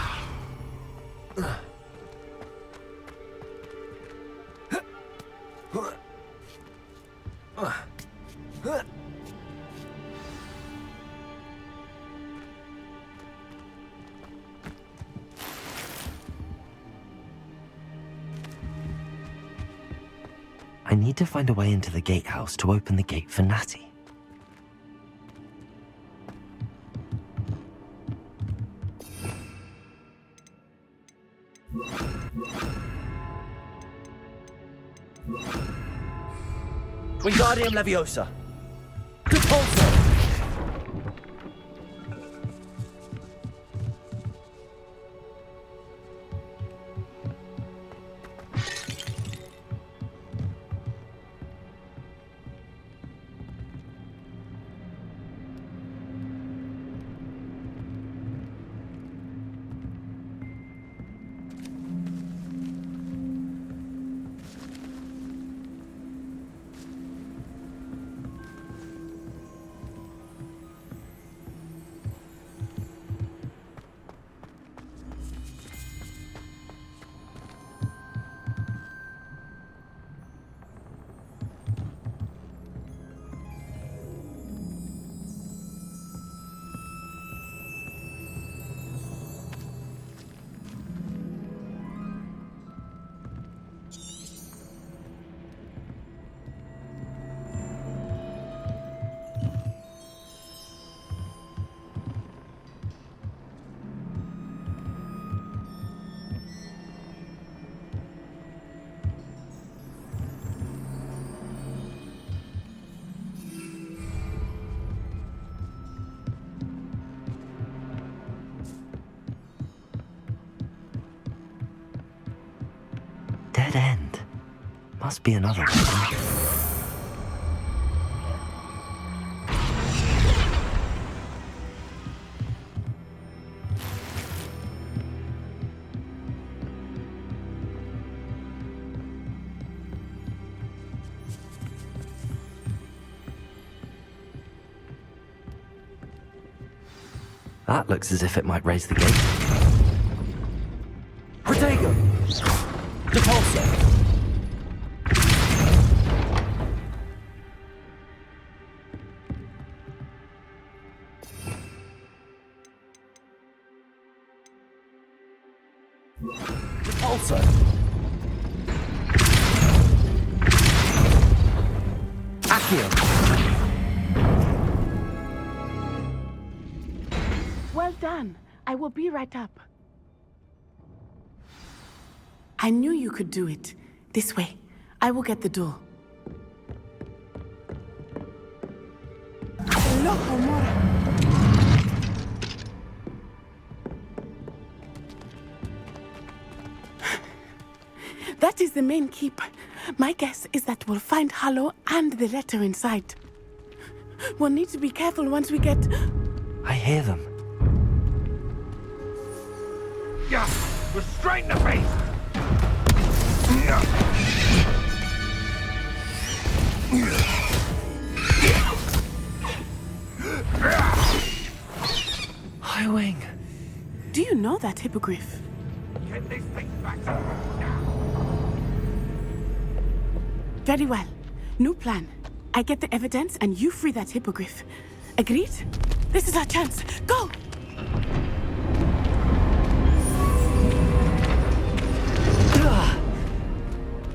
I need to find a way into the gatehouse to open the gate for Natty. Wingardium Leviosa. Repulsor! dead end. Must be another one. That looks as if it might raise the gate. Protego! Repulsor! Repulsor! Accio! Well done. I will be right up. I knew you could do it. This way. I will get the door. Loco, Mora. That is the main keep. My guess is that we'll find Hallow and the letter inside. We'll need to be careful once we get... I hear them. Yeah, restrain the beast! Highwing. Do you know that hippogriff? Get this thing back. Very well. New plan. I get the evidence and you free that hippogriff. Agreed? This is our chance. Go!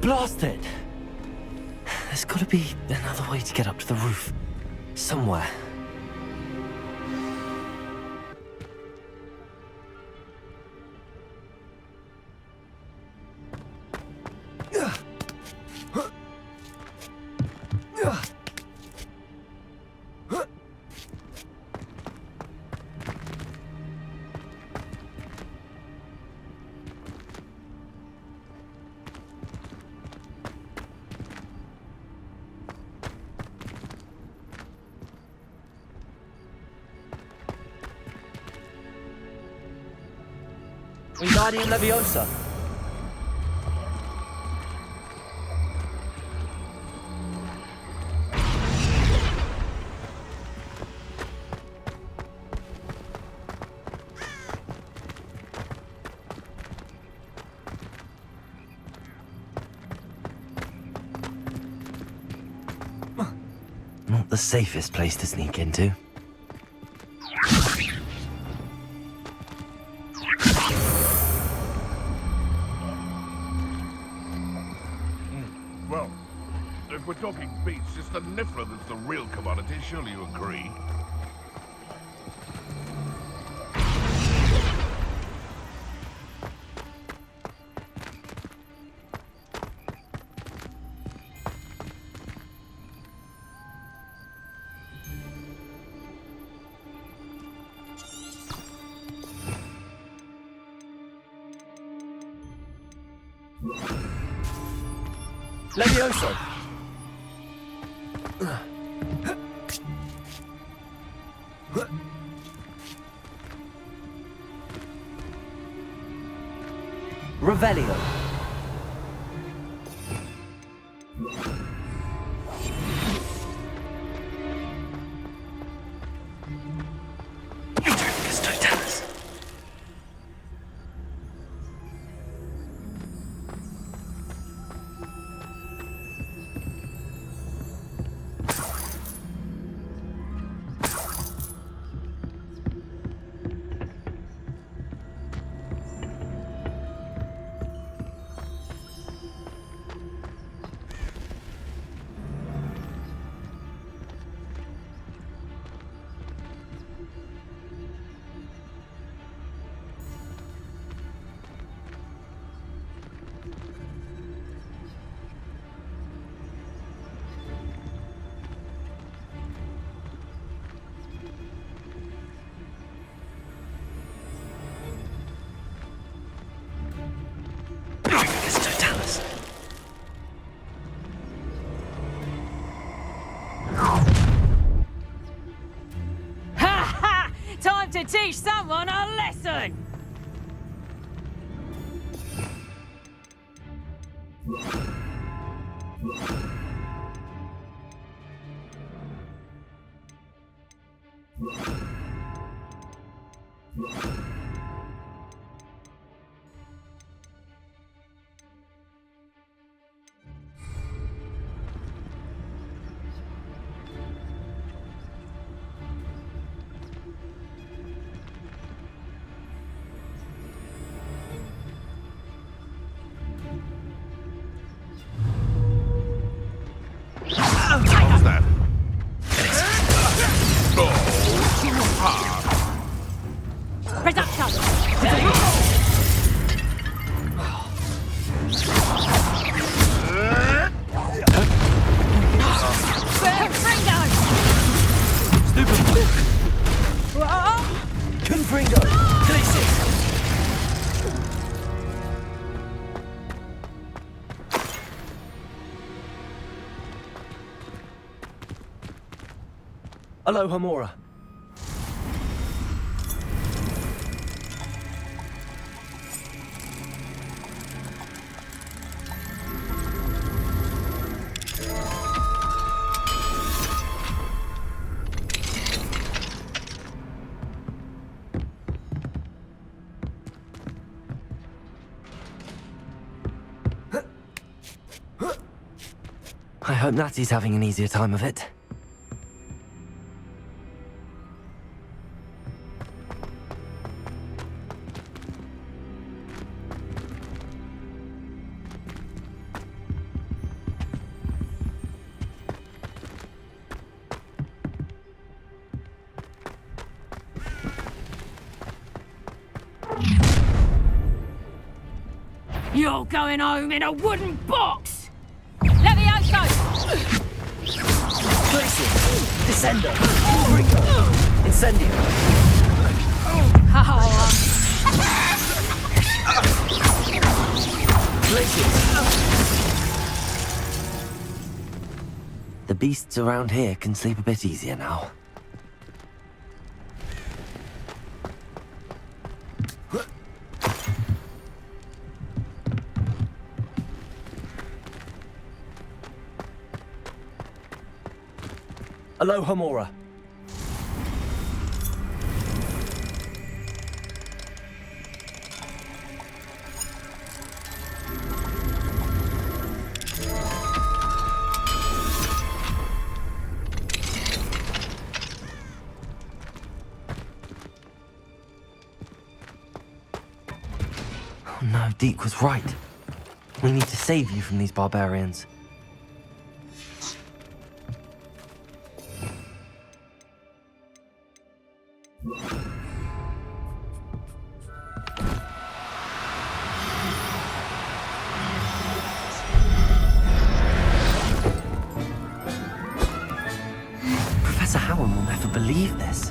Blasted! There's gotta be another way to get up to the roof. Somewhere. Wingardium Leviosa. Not the safest place to sneak into. Well, if we're talking beasts, it's the Niffler that's the real commodity, surely you agree? Leviosa. Revelio. Time to teach someone a lesson! How's that? Oh, too hard. Confringo! Places! Aloha Mora. I hope Natty's having an easier time of it. You're going home in a wooden box! Levioso! Places! Descendo! Confringo! Incendio! Places! The beasts around here can sleep a bit easier now. Aloha Mora. Oh no, Deke was right. We need to save you from these barbarians. Professor Howard will never believe this.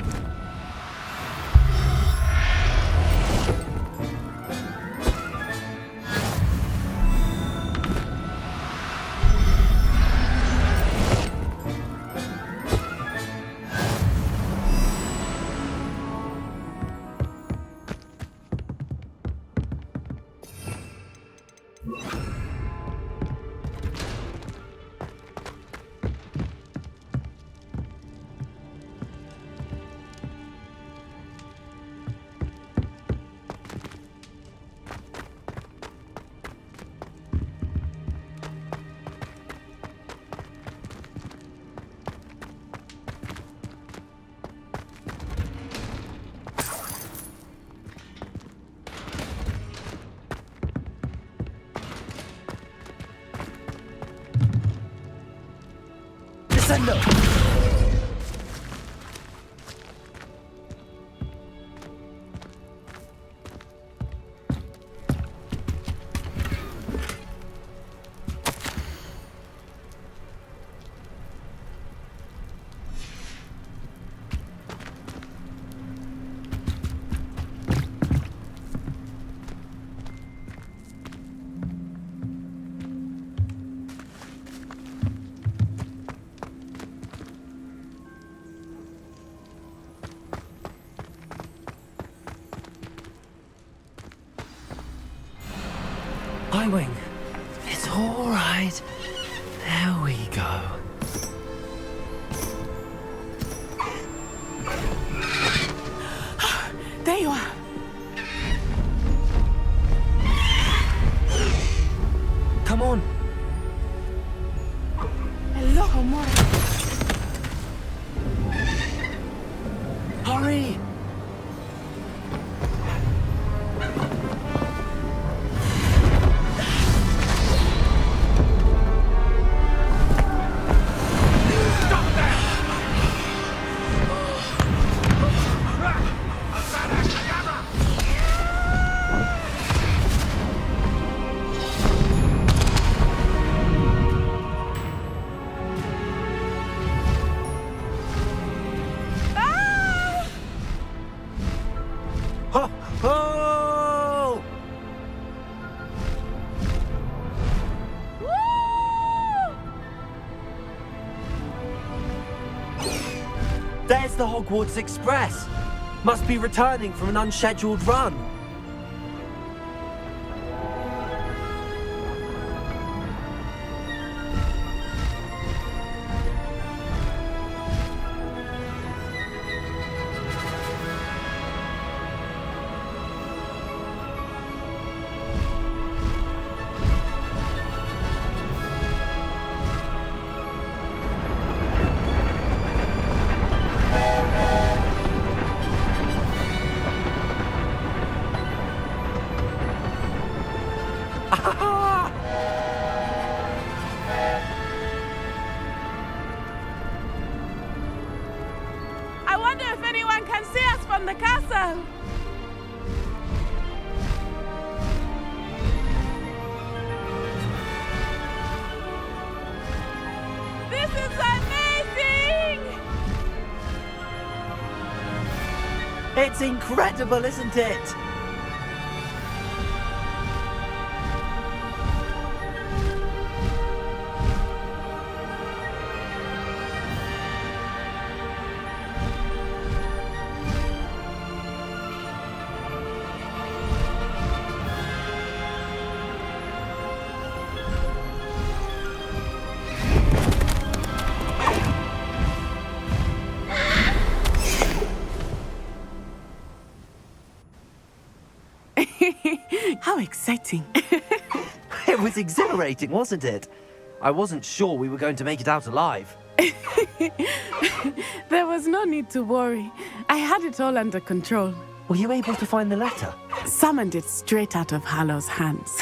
Descendo! Highwing. It's all right. There we go. There you are. Come on. Hello, amore. Hurry! Oh! There's the Hogwarts Express. Must be returning from an unscheduled run. I wonder if anyone can see us from the castle. This is amazing! It's incredible, isn't it? How exciting. It was exhilarating, wasn't it? I wasn't sure we were going to make it out alive. There was no need to worry. I had it all under control. Were you able to find the letter? Summoned it straight out of Hallow's hands.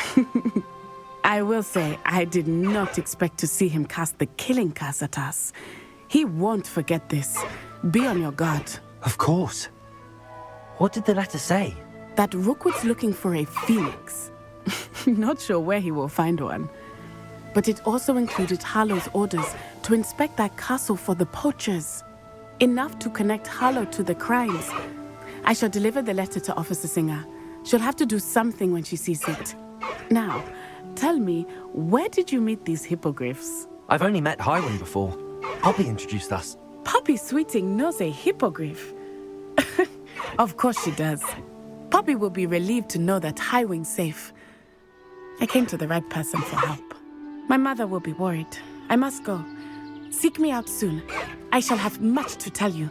I will say, I did not expect to see him cast the killing curse at us. He won't forget this. Be on your guard. Of course. What did the letter say? That Rookwood's looking for a phoenix. Not sure where he will find one. But it also included Harlow's orders to inspect that castle for the poachers. Enough to connect Harlow to the crimes. I shall deliver the letter to Officer Singer. She'll have to do something when she sees it. Now, tell me, where did you meet these hippogriffs? I've only met Highwing before. Poppy introduced us. Poppy Sweeting knows a hippogriff. Of course she does. Poppy will be relieved to know that Highwing's safe. I came to the right person for help. My mother will be worried. I must go. Seek me out soon. I shall have much to tell you.